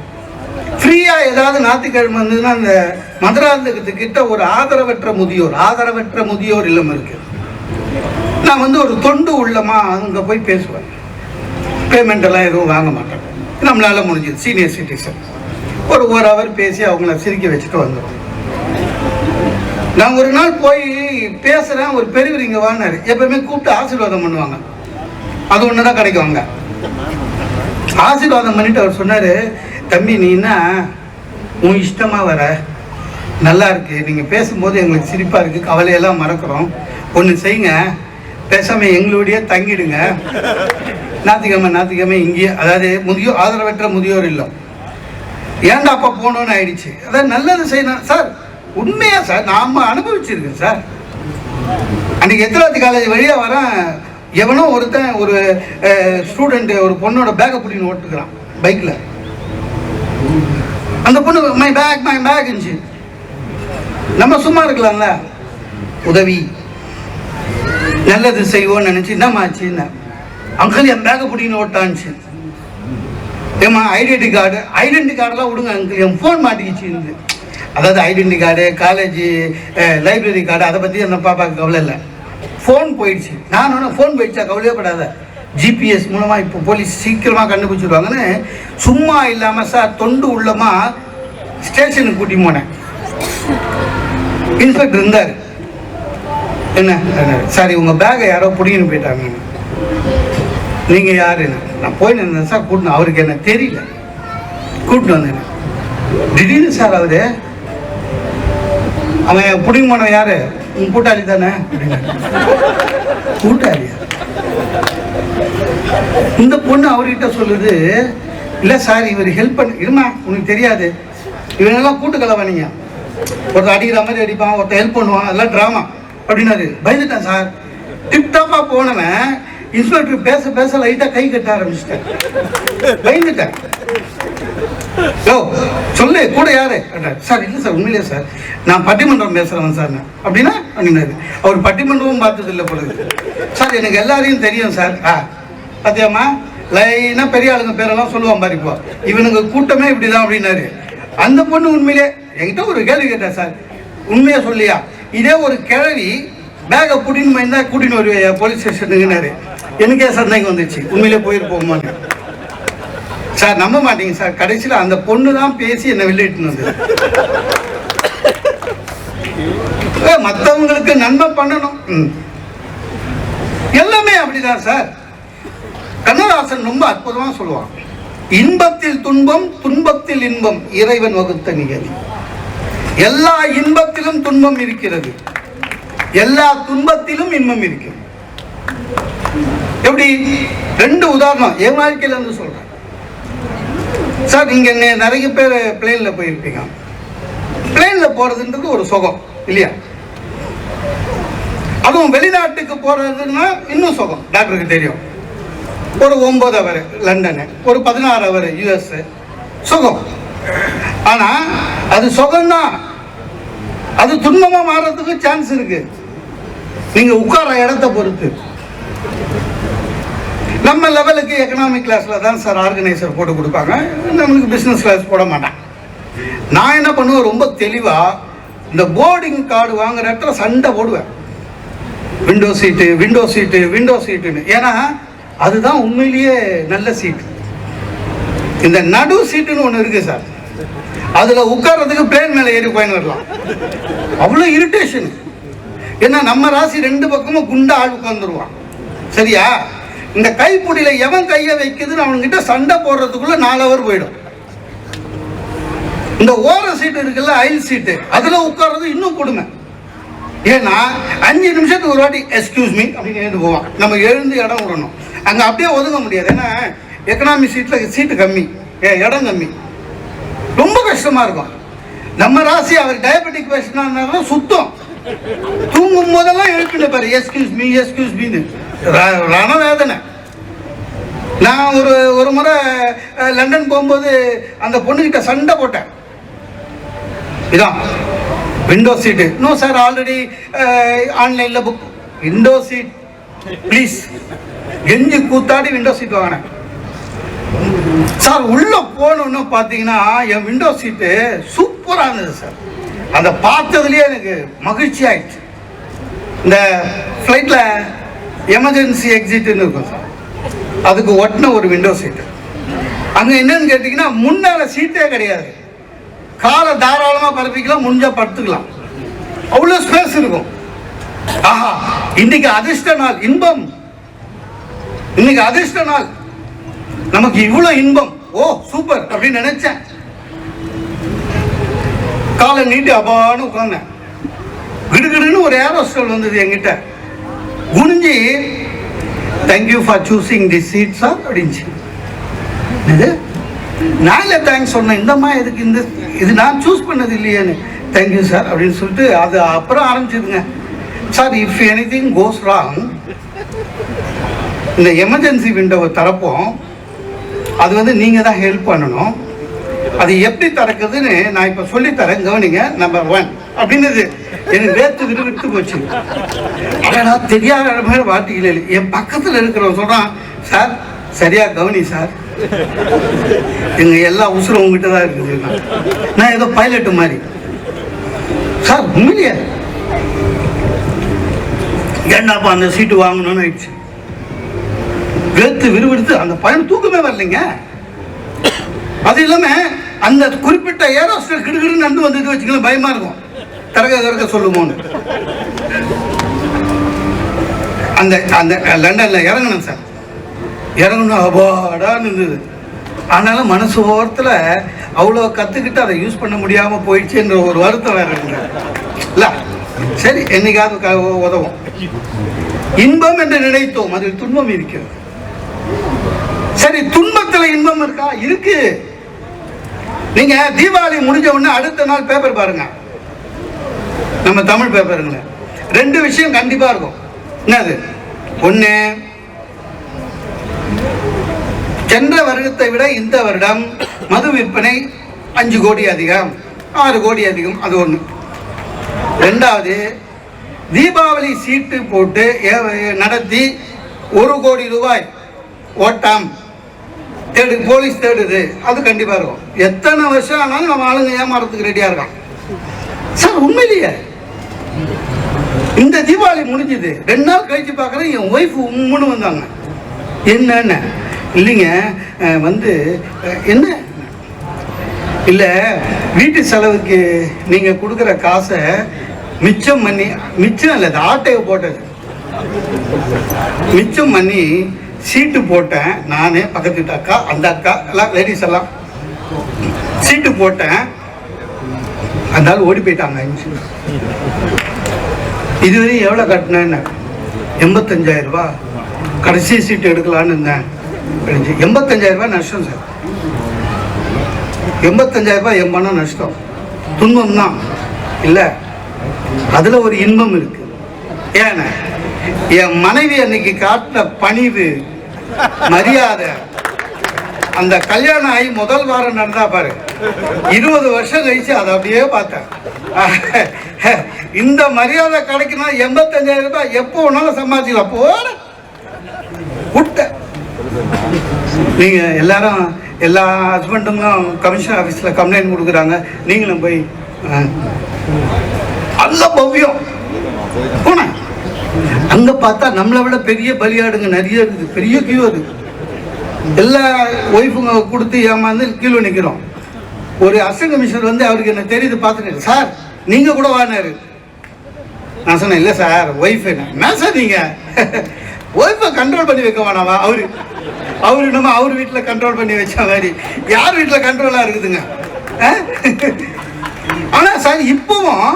ஃப்ரீயா ஏதாவது ஞாயிற்றுக்கிழமை வந்ததுன்னா அந்த மதுராந்தகத்துக்கிட்ட ஒரு ஆதரவற்ற முதியோர் இல்லம் இருக்கு. நான் வந்து ஒரு தொண்டு உள்ளமா அங்க போய் பேசுவேன். பேமெண்ட் எல்லாம் எதுவும் வாங்க மாட்டேன், நம்மளால முடிஞ்சது. சீனியர் சிட்டிசன் ஒரு ஹவர் பேசி அவங்கள சிரிக்க வச்சுட்டு வந்துடும். நான் ஒரு நாள் போய் பேசுறேன், ஒரு பெரியவர் இங்க வாங்கினாரு. எப்பவுமே கூப்பிட்டு ஆசீர்வாதம் பண்ணுவாங்க, அது ஒண்ணுதான் கிடைக்கும் அங்க. ஆசீர்வாதம் பண்ணிட்டு அவர் சொன்னாரு, தம்பி நீன்னா உன் இஷ்டமா வர, நல்லா இருக்கு, நீங்க பேசும்போது எங்களுக்கு சிரிப்பா இருக்கு, கவலையெல்லாம் மறக்கிறோம். ஒன்று செய்யுங்க, பேசாம எங்களுடைய தங்கிடுங்க, ஞாயிற்றுக்கிழமை இங்கேயே, அதாவது ஆதரவற்ற முதியோர் இல்லம். ஏன்டா அப்பா போகணும்னு ஆயிடுச்சு. அதாவது நல்லது செய்யணும் சார், உண்மையா சார், நாம அனுபவிச்சிருக்கேன் சார். அன்னைக்கு எத்திராத்தி காலேஜ் வழியா வரேன், எவனோ ஒருத்தன் ஒரு ஸ்டூடெண்ட் ஒரு பொண்ணோட பேக்கை பிடின்னு ஓட்டுக்கிறான் பைக்ல. அந்த பொண்ணு மை பேக் இருந்துச்சு. நம்ம சும்மா இருக்கலாம்ல, உதவி நல்லது செய்வோம்னு நினைச்சு என்னமாச்சு, அங்கிள் என் பேக்கை பிடிக்கின்னு ஓட்டான்ச்சு. ஏம்மா ஐடென்டி கார்டெல்லாம் விடுங்க அங்கிள், என் ஃபோன் மாட்டிக்கிச்சு இருந்து. அதாவது identity card, college library card, அதை பற்றி அந்த பாப்பாவுக்கு கவலை இல்லை. ஃபோன் போயிடுச்சு. நான் ஒன்று ஃபோன் போயிடுச்சா கவலையே படாத, ஜிபிஎஸ் மூலமாக இப்போ போலீஸ் சீக்கிரமாக கண்டுபிடிச்சிடுவாங்கன்னு சும்மா இல்லாமல் சார் தொண்டு உள்ளமாக ஸ்டேஷனுக்கு கூட்டி போனேன். இன்ஸ்பெக்டர் இருந்தார். என்ன சார் உங்கள் பேக்கை யாரோ பிடிங்கின்னு போயிட்டாங்க. நீங்கள் யாருன்னு நான் போய் நின்றேன் சார். கூட்டினேன். அவருக்கு என்ன தெரியல, கூட்டின்னு வந்தேன். திடீர்னு சார் அவரு அவன் பிடிங்க போனவன் யாரு, உன் கூட்டாளி தானே அப்படின்னு. கூட்டாளியா? இந்த பொண்ணு அவர்கிட்ட சொல்லுது, இல்லை சார் இவர் ஹெல்ப் பண்ண இருமா, உனக்கு தெரியாது, இவனெல்லாம் கூட்டுக்கலவானீங்க, ஒருத்தர் அடிக்கிற மாதிரி அடிப்பான், ஒருத்தர் ஹெல்ப் பண்ணுவான், அதெல்லாம் ட்ராமா அப்படின்னாரு. பயந்துட்டேன் சார். டிப்டாப்பா போனவன் இன்ஸ்பெக்டர் பேச பேச லைட்டாக கை கட்ட ஆரம்பிச்சிட்டேன். பயந்துட்டேன். யோ சொல்லு கூட யாரு சார்? இல்லை சார் உண்மையிலே சார் நான் பட்டிமன்றம் பேசுகிறவன் சார். அப்படின்னா அப்படின்னாரு. அவர் பட்டிமன்றமும் பார்த்தது இல்லை பொழுது. சார் எனக்கு எல்லாரையும் தெரியும் சார். பார்த்தியாம்மா லைனாக பெரிய ஆளுங்க பேரெல்லாம் சொல்லுவான் பாரு. இப்போ இவனுங்க கூட்டமே இப்படிதான் அப்படின்னாரு. அந்த பொண்ணு உண்மையிலே என்கிட்ட ஒரு கேள்வி கேட்டேன் சார், உண்மையா சொல்லியா, இதே ஒரு கிழவி பேக்கை கூட்டின்னு இருந்தால் கூட்டின்னு வருவேன் போலீஸ் ஸ்டேஷனுக்குன்னாரு. எனக்கே சந்தேகம் வந்துச்சு, உண்மையிலே போயிருப்போமான்னு. சார் நம்ப மாட்டீங்க சார், கடைசியில் அந்த பொண்ணு தான் பேசி என்னை வெளியிட்டு வந்தது. மற்றவங்களுக்கு நன்மை பண்ணணும், எல்லாமே அப்படிதான் சார். கண்ணதாசன் ரொம்ப அற்புதமா சொல்லுவான், இன்பத்தில் துன்பம் துன்பத்தில் இன்பம் இறைவன் வகுத்த நிகழ்ச்சி. எல்லா இன்பத்திலும் துன்பம் இருக்கிறது, எல்லா துன்பத்திலும் இன்பம் இருக்கிறது. எப்படி? ரெண்டு உதாரணம் என் வாழ்க்கையில இருந்து சொல்றேன் சார். நீங்க நிறைய பேர் பிளேன்ல போயிருப்பீங்க. பிளேன்ல போறதுன்றது ஒரு சுகம் இல்லையா? அதுவும் வெளிநாட்டுக்கு போறதுன்னா இன்னும் சுகம். டாக்டருக்கு தெரியும். ஒரு 9 ஹவர் லண்டனு, ஒரு 16 ஹவர் யூஎஸ், சுகம். ஆனா அது சுகம்தான், அது துன்பமா மாறதுக்கு சான்ஸ் இருக்கு. நீங்க உட்கார இடத்தை பொறுத்து. நம்ம லெவலுக்கு எக்கனாமிக் கிளாஸ்ல தான் சார் ஆர்கனைசர் போட்டு கொடுப்பாங்க, நம்மளுக்கு பிசினஸ் கிளாஸ் போட மாட்டாங்க. நான் என்ன பண்ணுவேன், ரொம்ப தெளிவா இந்த போர்டிங் கார்டு வாங்குற இடத்துல சண்டை போடுவேன். Window seat window seat window சீட்டுன்னு. ஏன்னா அதுதான் உண்மையிலேயே நல்ல சீட்டு. இந்த நடு சீட்டுன்னு ஒன்று இருக்கு சார், அதுல உட்கார்றதுக்கு பிளேன் மேல ஏறி போயின்னு வரலாம். அவ்வளோ இரிட்டேஷன். ஏன்னா நம்ம ராசி 2 பக்கமும் குண்டா ஆள் உட்காந்துருவான். சரியா? இந்த கைப்பிடியில எவன் கையை வைக்குதுன்னு அவன்கிட்ட சண்டை போடுறதுக்குள்ள 4 ஹவர் போயிடும். இந்த ஓர சீட்டு இருக்குல்ல, அயல் சீட்டு, அதுல உட்கார்றது இன்னும் கொடுமை. ஏன்னா 5 நிமிஷத்துக்கு ஒரு வாட்டி எக்ஸ்கியூஸ் மீ அப்படின்னு எழுந்து போவான். நம்ம எழுந்து இடம் விடணும். அங்க அப்படியே ஒதுங்க முடியாது. ஏன்னா எக்கனாமி சீட்ல சீட்டு கம்மி, இடம் கம்மி, ரொம்ப கஷ்டமா இருக்கும். நம்ம ராசி அவர் டயபெட்டிக் பேஷண்டா இருந்தாலும் சுத்தம். தூங்கும் போதெல்லாம் எழுப்பின பாரு எக்ஸ்கியூஸ் மீன்னு ரணவேதனை. நான் ஒரு முறை லண்டன் போகும்போது அந்த பொண்ணுகிட்ட சண்டை போட்டேன். இதான் window seat. No sir, already ஆன்லைன்ல புக். Window seat please. கெஞ்சி கூத்தாடி விண்டோ சீட் வாங்கினேன் சார். உள்ள போனோன்னு பார்த்தீங்கன்னா என் விண்டோ சீட்டு சூப்பராக இருந்தது சார். அதை பார்த்ததுலேயே எனக்கு மகிழ்ச்சி ஆயிடுச்சு. இந்த ஃப்ளைட்ல எமர்ஜென்சி எக்ஸிட்னு இருக்கும் சார், அதுக்கு ஒட்டின ஒரு விண்டோ சீட்டு. அங்கே என்னன்னு கேட்டிங்கன்னா முன்னால சீட்டே கிடையாது. காலை தாராளமாக பரப்பிக்கலாம், முடிஞ்சா படுத்துக்கலாம், அவ்வளோ ஸ்பேஸ் இருக்கும். ஆஹா, இன்னைக்கு அதிர்ஷ்ட நாள், இன்பம். இன்னைக்கு அதிர்ஷ்ட நாள், நமக்கு இவ்வளோ இன்பம். ஓ சூப்பர் அப்படின்னு நினைச்சேன். காலை நீட்டி அபான்னு உட்கார்ந்தேன். கிடுகிடுன்னு ஒரு ஏரோஸ்டல் வந்தது என்கிட்ட. குனிஞ்சி thank you for choosing the seat sir அப்படின்ச்சு. இது நான் இல்லை தேங்க்ஸ் சொன்னேன். இந்தம்மா எதுக்கு இந்த இது நான் சூஸ் பண்ணது இல்லையேன்னு. தேங்க்யூ சார் அப்படின்னு சொல்லிட்டு அது அப்புறம் ஆரம்பிச்சிருங்க. Sir if any thing cos wrong, இந்த எமர்ஜென்சி விண்டோவை திறப்போம், அது வந்து நீங்கள் தான் ஹெல்ப் பண்ணணும். அது எப்படி திறக்குதுன்னு நான் இப்போ சொல்லித்தரேன், கவனிங்க. நம்பர் 1 அப்படின்னது எனக்கு விட்டு போச்சு. ஆனால் தெரியாத மாதிரி வார்த்தைகள். என் பக்கத்தில் இருக்கிறவன் சொல்கிறான், சார் சரியா கவனி சார், எங்க எல்லா உசுரும் உங்ககிட்ட தான் இருக்குது. நான் ஏதோ பைலட்டு மாதிரி சார். உண்மையிலேயே ஏண்டாப்பா அந்த சீட்டு வாங்கணும்னு ஆயிடுச்சு. வேத்து விறுவிறுத்து அந்த பையன் தூக்கமே வரலைங்க. அது இல்லாம அந்த குறிப்பிட்ட ஏரோஸ்டர் கிடுகிடுன்னு நடந்து வந்து வச்சுக்கலாம், பயமா இருக்கும். தரக சொல்லுமோன்னு அந்த அந்த லண்டன்ல இறங்கணும் சார். இறங்கணும் அபாடான்னு இருந்தது. ஆனாலும் மனசு ஓரத்தில் அவ்வளோ கற்றுக்கிட்டு அதை யூஸ் பண்ண முடியாமல் போயிடுச்சுன்ற ஒரு வருத்தம் வேற இல்லை. சரி, என்னைக்காவது உதவும். இன்பம் என்று நினைத்தோம், அதில் துன்பம் இருக்கிறது. சரி, துன்பத்தில் இன்பம் இருக்கா? இருக்கு. நீங்க தீபாவளி முடிஞ்ச உடனே அடுத்த நாள் பேப்பர் பாருங்க, நம்ம தமிழ் பேப்பருங்கள 2 விஷயம் கண்டிப்பா இருக்கும். என்னது? ஒண்ணு, சென்ற வருடத்தை விட இந்த வருடம் மது விற்பனை 5 கோடி அதிகம், 6 கோடி அதிகம். அது ஒண்ணு. ரெண்டாவது, தீபாவளி சீட்டு போட்டு நடத்தி 1 கோடி ரூபாய் ஓட்டம் போலீஸ் தேடுது. அது கண்டிப்பா இருக்கும். எத்தனை வருஷம் ஆனாலும் நம்ம ஆளுங்க ஏமாறதுக்கு ரெடியா இருக்கான் சார். உண்மையிலேயே இந்த தீபாவளி முடிஞ்சது 2 நாள் கழிச்சு பார்க்குறேன், என் ஒய்ஃப் உம்முன்னு வந்தாங்க. என்னன்னு இல்லைங்க, வந்து என்ன இல்லை, வீட்டு செலவுக்கு நீங்கள் கொடுக்குற காசை மிச்சம் பண்ணி, மிச்சம் இல்லை ஆட்டையை போட்டது மிச்சம் பண்ணி சீட்டு போட்டேன். நானே பக்கத்து வீட்டு அக்கா, அந்த அக்கா எல்லாம் லேடிஸ் எல்லாம் சீட்டு போட்டேன். அந்த ஆள் ஓடி போயிட்டாங்க. இதுவரை எவ்வளோ கட்டினேன்னு 85,000 ரூபாய். கடைசி சீட்டு எடுக்கலான்னு இருந்தேன். 85,000 ரூபாய் நஷ்டம் சார். 85,000 ரூபாய் என் பணம் நஷ்டம். துன்பம் தான் இல்லை, அதில் ஒரு இன்பம் இருக்கு. ஏன்னா என் மனைவி அன்னைக்கு காட்டின பணிவு, மரியாதை, அந்த கல்யாணம் ஆகி முதல் வாரம் நடந்தா பாரு, 20 வருஷம் கழிச்சு அதை அப்படியே பார்த்தேன். இந்த மரியாதை கிடைக்கணும். 85,000 ரூபாய் எப்போ வேணாலும் சம்பாதிக்கலாம். போட விட்ட நீங்க எல்லாரும், எல்லா ஹஸ்பண்டுங்களும் கமிஷன் ஆஃபீஸில் கம்ப்ளைண்ட் கொடுக்குறாங்க. நீங்களும் போய் நல்ல பவ்யம் போனேன். அங்க பார்த்தா நம்மளை விட பெரிய பலியாடுங்க நிறைய இருக்குது. பெரிய கியூ. அது எல்லா ஒய்ஃபுங்க கொடுத்து ஏமாந்து கீழே நிற்கிறோம். ஒரு அசிஸ்டன்ட் கமிஷனர் வந்து அவருக்கு என்ன தெரியுது பார்த்துட்டு, சார் நீங்க கூட வாங்கினாரு. நான் சொன்னேன், இல்லை சார் ஒய்ஃப். என்ன சார் நீங்க ஒய்ஃபை கண்ட்ரோல் பண்ணி வைக்க வேணாவா? அவரு நம்ம அவர் வீட்டில் கண்ட்ரோல் பண்ணி வச்ச மாதிரி யார் வீட்டில் கண்ட்ரோலாக இருக்குதுங்க? ஆனால் சார் இப்பவும்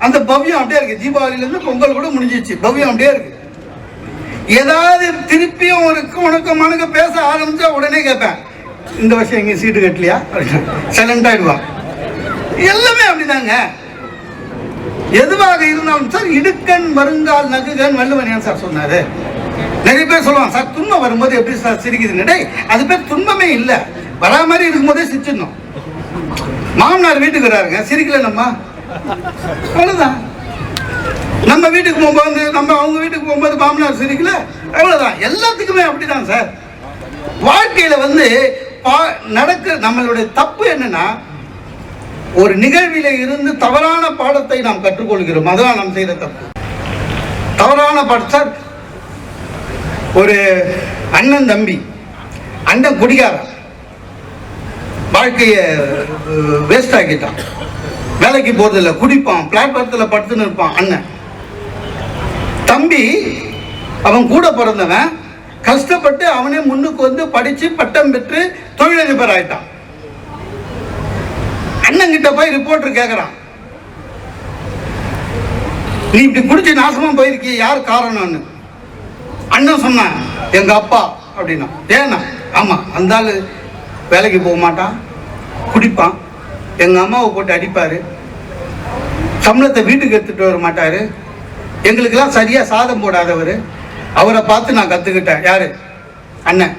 அந்த பவ்யம் அப்படியே இருக்கு. தீபாவளியிலேருந்து பொங்கல் கூட முடிஞ்சிச்சு, பவ்யம் அப்படியே இருக்கு. ஏதாவது திருப்பியும் ஒரு உனக்கு பேச ஆரம்பிச்சா உடனே கேட்பேன், இந்த வருஷம் எங்க சீட்டு கட்டலையா? சைலண்ட் ஆயிடுவா. எல்லாமே அப்படிதாங்க. எதுவாக இருந்தாலும் சார், இடுக்கண் வருங்கால் நகுகன் வள்ளுவன் ஏன் சார் சொன்னாரு? நிறைய பேர் சொல்லுவாங்க, சார் துன்பம் வரும்போது எப்படி சார் சிரிக்குதுன்னு. டேய், அது பேர் துன்பமே இல்லை. வரா மாதிரி இருக்கும்போதே சிரிச்சிடணும். மாமனார் வீட்டுக்கு வராருங்க, சிரிக்கல நம்ம, அவ்வளவுதான். நம்ம வீட்டுக்கு போகும்போது, நம்ம அவங்க வீட்டுக்கு போகும்போது மாமனார் சிரிக்கல, அவ்வளவுதான். எல்லாத்துக்குமே அப்படிதான் சார். வாழ்க்கையில வந்து நடக்க நம்மளுடைய தப்பு என்னன்னா, ஒரு நிகழ்வில இருந்து தவறான பாடத்தை நாம் கற்றுக்கொள்கிறோம். அதான் நாம் செய்த தப்பு. தவறான பாடம் சார். ஒரு அண்ணன் தம்பி, அண்ணன் குடிகாரன், வாழ்க்கைய வேஸ்ட் ஆக்கிட்டான். வேலைக்கு போறதில்லை, குடிப்பான், பிளாட்பாரத்தில் படுத்துன்னு இருப்பான். அண்ணன் தம்பி, அவன் கூட பிறந்தவன், கஷ்டப்பட்டு அவனே முன்னுக்கு வந்து படிச்சு பட்டம் பெற்று தொழிலதிபர் ஆயிட்டான். அண்ணன் கிட்ட போய் ரிப்போர்ட்டர் கேட்கறான், நீ இப்படி குடிச்சு நாசமா போயிருக்கிய, யார் காரணம்னு. அண்ணன் சொன்னான், எங்க அப்பா அப்படின்னா. ஏன்னா ஆமா, அந்த ஆளு வேலைக்கு போக மாட்டான், குடிப்பான், எங்க அம்மாவை போட்டு அடிப்பாரு, சம்பளத்தை வீட்டுக்கு எடுத்துட்டு வர மாட்டாரு, எங்களுக்கெல்லாம் சரியா சாதம் போடாதவர். அவரை பார்த்து நான் கத்துக்கிட்டேன். யாரு? அண்ணன்.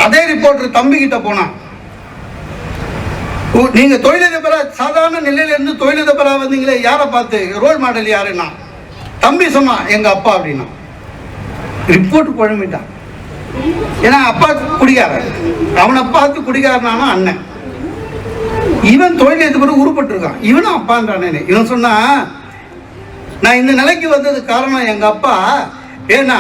அதே ரிப்போர்ட்டர் தம்பி கிட்ட போனான், நீங்க தொழிலதிபரா, சாதாரண நிலையில இருந்து தொழிலதிபரா வந்தீங்களே, யாரை பார்த்து? ரோல் மாடல் யாருன்னா? தம்பி சொன்னான், எங்க அப்பா அப்படின்னா. ரிப்போர்ட் குழம்பிட்டான். ஏன்னா அப்பா குடிகாரன், அவனை பார்த்து குடிகாரனான அண்ணன். இவன் தொழில் எடுத்து பிறகு உருப்பட்டு இருக்கான், இவனும் அப்பான்றானே. இவன் சொன்னா நான் இந்த நிலைக்கு வந்தது காரணம் எங்க அப்பா. ஏன்னா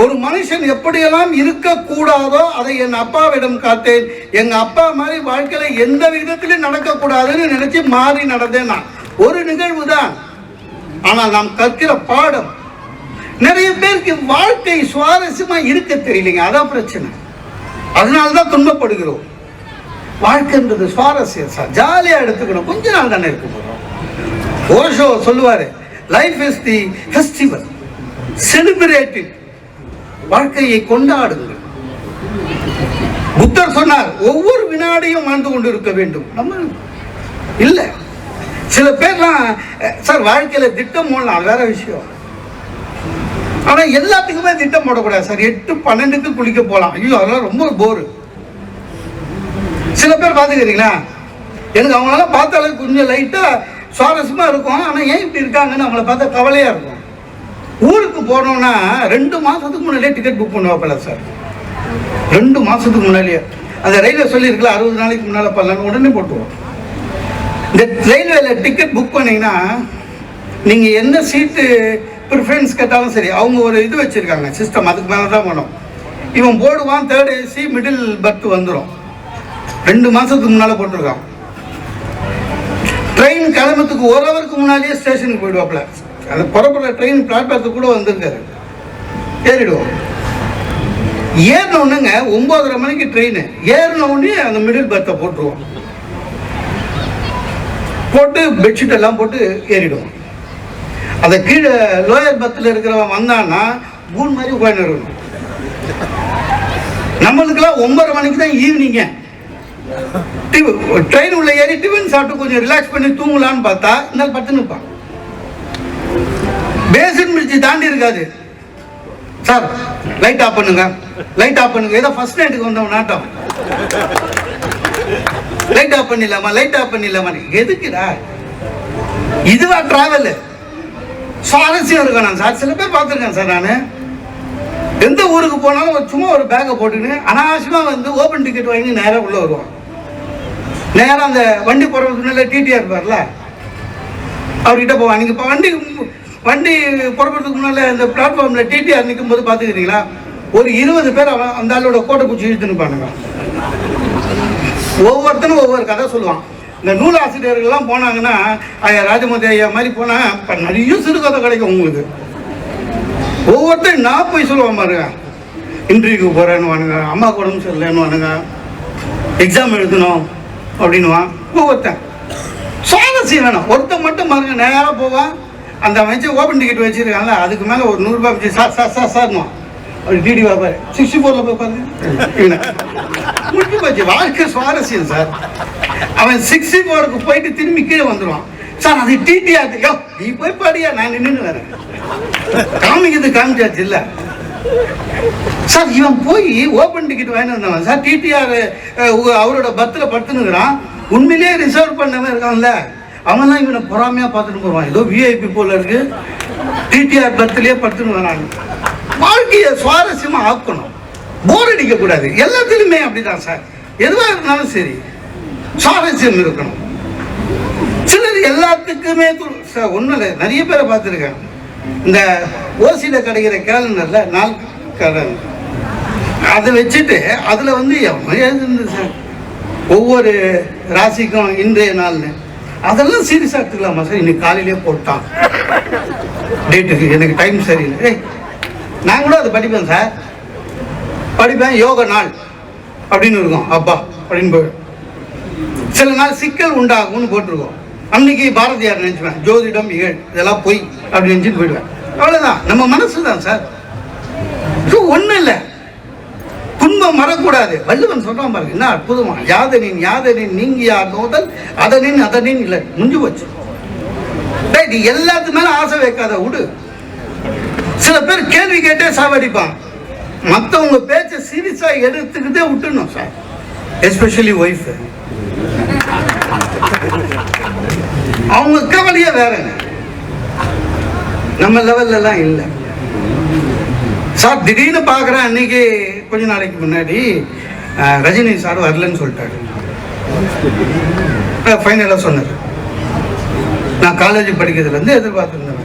ஒரு மனுஷன் எப்படியெல்லாம் இருக்கக்கூடாதோ அதை என் அப்பாவிடம் காத்தேன். எங்க அப்பா மாதிரி வாழ்க்கையில எந்த விதத்திலும் நடக்கக்கூடாதுன்னு நினைச்சு மாறி நடந்தேன். நான் ஒரு நிகழ்வு தான், ஆனால் நாம் கற்கிற பாடம். நிறைய பேருக்கு வாழ்க்கை சுவாரஸ்யமா இருக்க தெரியலைங்க, அதான் பிரச்சனை. அதனால்தான் துன்பப்படுகிறோம். வாழ்க்கைன்றது சுவாரஸ்யம் சார், ஜாலியா எடுத்துக்கணும். கொஞ்ச நாள் தானே இருக்க போறோம். ஓஷோ சொல்லுவாரு, life is the festival, celebrate it. வாழ்க்கையை கொண்டாடுங்கள். புத்தர் சொன்னார், ஒவ்வொரு வினாடியும் வாழ்ந்து கொண்டு இருக்க வேண்டும். நம்ம இல்ல. சில பேர்லாம் சார் வாழ்க்கையில திட்டம் போடலாம், அது வேற விஷயம். ஆனா எல்லாத்துக்குமே திட்டம் போடக்கூடாது சார். 8-12க்கு குளிக்க போகலாம், ஐயோ அதெல்லாம் ரொம்ப போரு. சில பேர் பார்த்துக்கிறீங்களா, எனக்கு அவங்களால பார்த்தாலே கொஞ்சம் லைட்டா சுவாரஸ்யமா இருக்கும். ஆனா ஏன் இப்படி இருக்காங்கன்னு அவங்கள பார்த்தா கவலையா இருக்கும். ஊருக்கு போனோம்னா 2 மாசத்துக்கு முன்னாடியே டிக்கெட் புக் பண்ணுவாப்பல சார். 2 மாசத்துக்கு முன்னாடியே அந்த ரயில்வே சொல்லியிருக்கல 60 நாளைக்கு முன்னால பண்ணலாம், உடனே போட்டுவோம். இந்த ரயில்வேல டிக்கெட் புக் பண்ணீங்கன்னா நீங்க என்ன சீட்டு ப்ரிஃபரன்ஸ் கேட்டாலும் சரி, அவங்க ஒரு இது வச்சிருக்காங்க சிஸ்டம், அதுக்கு மேலே தான் போகணும். இவன் போடுவான் 3rd AC மிடில் பர்த் வந்துடும். 2 மாசத்துக்கு முன்னால போட்டிருக்கான். ட்ரெயின் கிளம்புறதுக்கு 1 ஹவருக்கு முன்னாடியே ஸ்டேஷனுக்கு போயிடுவாப்ல. அது புறப்படுற ட்ரெயின் பிளாட்பாரத்துக்கு கூட வந்திருக்காரு. ஏறிடுவோம். ஏறின உடனேங்க 9:30 மணிக்கு ட்ரெயின் ஏறின உடனே அந்த மிடில் பர்த்தை போட்டுருவோம். போட்டு பெட்ஷீட் எல்லாம் போட்டு ஏறிடுவோம். அந்த கீழே லோயர் பர்த்தில் இருக்கிறவன் வந்தான்னா கூன் மாதிரி உட்காந்து இருக்கணும். நம்மளுக்கெல்லாம் 9:30 மணிக்கு தான் ஈவினிங்க. ட்ரெயின் உள்ள ஏறி டிஃபன் சாப்பிட்டு கொஞ்சம் ரிலாக்ஸ் பண்ணி தூங்கலான்னு பார்த்தா இந்த பத்து நிற்பான். பேசின் பிரிட்ஜ் தாண்டி இருக்காது சார், லைட் ஆஃப் பண்ணுங்க, லைட் ஆஃப் பண்ணுங்க. ஏதோ ஃபர்ஸ்ட் நைட்டுக்கு வந்தவன் நாட்டம், லைட் ஆஃப் பண்ணிடலாமா, லைட் ஆஃப் பண்ணிடலாமா. எதுக்குடா இதுவா டிராவல்? சுவாரஸ்யம் இருக்கணும் சார். சில பேர் பார்த்துருக்கேன் சார். நான் எந்த ஊருக்கு போனாலும் சும்மா ஒரு பேக்கை போட்டுன்னு அனாவசியமா வந்து ஓப்பன் டிக்கெட் வாங்கி நேராக உள்ள வருவான். நேராக அந்த வண்டி போகிறதுக்கு முன்னால டிடிஆர் இருப்பார்ல, அவர்கிட்ட போவான். நீங்கள் இப்போ வண்டி புறப்படுறதுக்கு முன்னால இந்த பிளாட்ஃபார்மில் டிடிஆர் நிற்கும் போது பார்த்துக்கிறீங்களா, ஒரு 20 பேர் அவன் அந்த ஆளோட கோட்டை பூச்சி இழுத்துன்னு பாருங்க. ஒவ்வொருத்தனும் ஒவ்வொரு கதை சொல்லுவான். இந்த நூலாசிரியர்கள்லாம் போனாங்கன்னா ஐயா ராஜமூர்த்தி ஐயா மாதிரி போனால் நிறைய சிறுகதை கிடைக்கும் உங்களுக்கு. ஒவ்வொருத்தரும் நான் போய் சொல்லுவான் பாருங்க, இன்டர்வியூக்கு போகிறேன்னு வானுங்க, அம்மாவுக்கு உடம்பு சரியில்லைன்னு வானுங்க, எக்ஸாம் எழுதணும் அப்படின்வான். ஒவ்வொருத்தன் சுவாரஸ்யம் வேணும். ஒருத்தன் மட்டும் பாருங்க நேராக போவான், அந்த வச்சு ஓப்பன் டிக்கெட் வச்சுருக்காங்களா அதுக்கு மேலே ஒரு 100 ரூபாய் வச்சு சார்னுவான். அப்படி டிடி பார்ப்பாரு, 64ல் போய் பாருங்க, முடிஞ்சு போச்சு. வாழ்க்கை சுவாரஸ்யம் சார். அவன் 64க்கு போயிட்டு திரும்பி கீழே வந்துடுவான். சார் அது டிடிஆர், யோ நீ போய் பாடியா, நான் நின்று வரேன். காமிக்கிறது காமிச்சாச்சு இல்லை சார். இவன் போய் ஓப்பன் டிக்கெட் வாங்கிட்டு வந்தவன் சார், டிடிஆர் அவரோட பர்த்தில் படுத்துனுங்கிறான். உண்மையிலேயே ரிசர்வ் பண்ணவன் இருக்கான்ல, அவன்லாம் இவனை பொறாமையாக பார்த்துட்டு போவான். ஏதோ விஐபி போல இருக்கு, டிடிஆர் பர்த்லேயே படுத்துன்னு வராங்க. வாழ்க்கையை சுவாரஸ்யமாக ஆக்கணும், போர் அடிக்கக்கூடாது. எல்லாத்துலேயுமே அப்படிதான் சார். எதுவாக இருந்தாலும் சரி சுவாரஸ்யம் இருக்கணும். சிலர் எல்லாத்துக்குமே ஒன்றும் இல்லை. நிறைய பேரை பார்த்துருக்கேன். இந்த ஓசியில் கிடைக்கிற கேலண்டர்ல நாள் கேலண்டர் அதை வச்சுட்டு அதில் வந்து எழுதுந்து சார் ஒவ்வொரு ராசிக்கும் இன்றைய நாள்னு. அதெல்லாம் சீரியஸாக எடுத்துக்கலாமா சார்? இன்னைக்கு காலையிலே போட்டான் டேட்டுக்கு, எனக்கு டைம் சரியில்லை. நான் கூட அதை படிப்பேன் சார், படிப்பேன். யோக நாள் அப்படின்னு இருக்கும், அப்பா அப்படின்னு போயிடும். சில நாள் சிக்கல் உண்டாகும்னு போட்டிருக்கோம். அன்னைக்கு பாரதியார் நினைச்சுவேன், ஜோதிடம் இகழ் இதெல்லாம் பொய் அப்படின்னு நினைச்சுட்டு போயிடுவேன். அவ்வளோதான், நம்ம மனசு தான் சார். ஒன்றும் இல்லை, துன்பம் வரக்கூடாது. வள்ளுவன் சொல்றான் பாருங்க, என்ன அற்புதமா, யாதனின் யாதனின் நீங்கியா நோதல் அதனின் அதனின் இல்லை, முடிஞ்சு போச்சு. எல்லாத்து மேல ஆசை வைக்காத, விடு. சில பேர் கேள்வி கேட்டே சாவடிப்பான். மற்றவங்க பேச்ச சீரியஸா எடுத்துக்கிட்டே விட்டுணும் சார், எஸ்பெஷலி ஒய்ஃப். அவங்க கவலையே வேறங்க, நம்ம லெவல்ல எல்லாம் இல்லை. சார் திடீர்னு பார்க்குறேன் அன்னைக்கு கொஞ்ச நாளைக்கு முன்னாடி ரஜினி சார் வரலன்னு சொல்லிட்டாரு. ஃபைனலாக சொன்னார். நான் காலேஜ் படிக்கிறதுலேருந்து எதிர்பார்த்துருந்தேன்.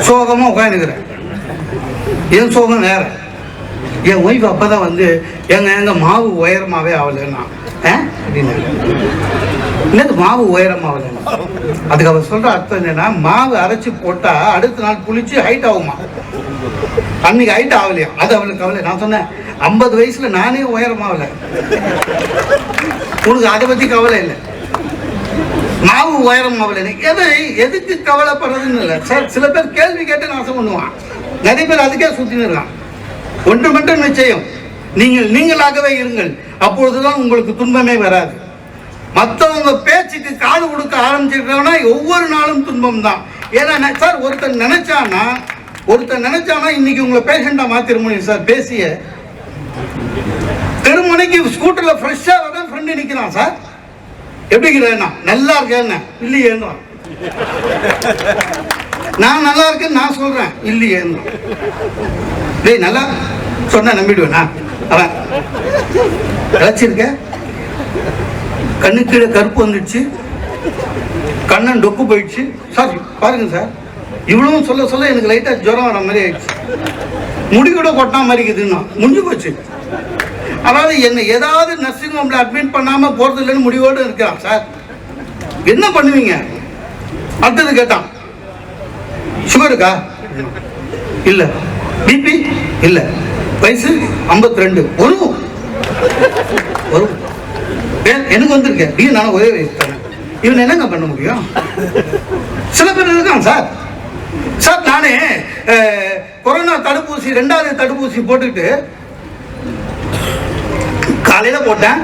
சோகமாக உட்காந்துக்கிறேன். என் சோகம் வேற. என் ஒய்ஃப் அப்போ தான் வந்து எங்க மாவு உயரமாகவே ஆகலைன்னா அப்படின்னு. என்னது மாவு உயரமாகலைன்னா? அதுக்கு அவர் சொல்கிற அர்த்தம் என்னன்னா, மாவு அரைச்சி போட்டால் அடுத்த நாள் புளிச்சு ஹைட் ஆகுமா. அன்னைக்கு ஹைட் ஆகலையா, அது அவளுக்கு கவலை. நான் சொன்னேன் 50 வயசுல நானே உயரமாகலை, உனக்கு அதை பற்றி கவலை இல்லை, மாவு உயரம் ஆகலை. எதுக்கு கவலைப்படுறதுன்னு இல்லை சார். சில பேர் கேள்வி கேட்டு நாசம் பண்ணுவான். நிறைய பேர் அதுக்கே சுற்றின்னு இருக்கான். ஒன்று மட்டும் நிச்சயம், நீங்கள் நீங்களாகவே இருங்கள், அப்பொழுதுதான் உங்களுக்கு துன்பமே வராது. மற்றவங்க பேச்சுக்கு காது கொடுக்க ஆரம்பிச்சிருக்கோம்னா ஒவ்வொரு நாளும் துன்பம் தான். ஏன்னா சார் ஒருத்தன் நினைச்சானா இன்னைக்கு உங்களை பேஷண்டா மாத்திர முடியும் சார். பேசிய திருமணிக்கு ஸ்கூட்டர்ல ஃப்ரெஷ்ஷா வர ஃப்ரெண்டு நிக்கிறான் சார். எப்படி இருக்கிறேன்னா நல்லா இருக்கேன் இல்லையேன்னு, நான் நல்லா இருக்கேன்னு நான் சொல்றேன் இல்லையேன்னு. டேய் நல்லா சொன்ன நம்பிடுவேனா? அவன் இழைச்சிருக்க, கண்ணு கீழே கருப்பு வந்துடுச்சு, கண்ணன் டொக்கு போயிடுச்சு சார். பாருங்க சார், இவ்வளவும் சொல்ல சொல்ல எனக்கு லைட்டா ஜுரம் வர மாதிரி ஆயிடுச்சு. முடி கூட கொட்டா மாதிரி இருக்குதுன்னா முடிஞ்சு போச்சு. அதாவது என்ன ஏதாவது நர்சிங் ஹோம்ல அட்மிட் பண்ணாம போறது இல்லைன்னு முடிவோடு இருக்கிறான் சார். என்ன பண்ணுவீங்க? அடுத்தது கேட்டான், சுகர் இருக்கா? இல்ல. பிபி இல்ல. வயசு 52. வரும் எனக்கு வந்திருக்கேன். நீ நானும் ஒரே வயசு தானே. இவன் என்னங்க பண்ண முடியும்? சில பேர் இருக்கான் சார். சார் நானே கொரோனா தடுப்பூசி 2வது தடுப்பூசி போட்டுக்கிட்டு காலையில போட்டேன்,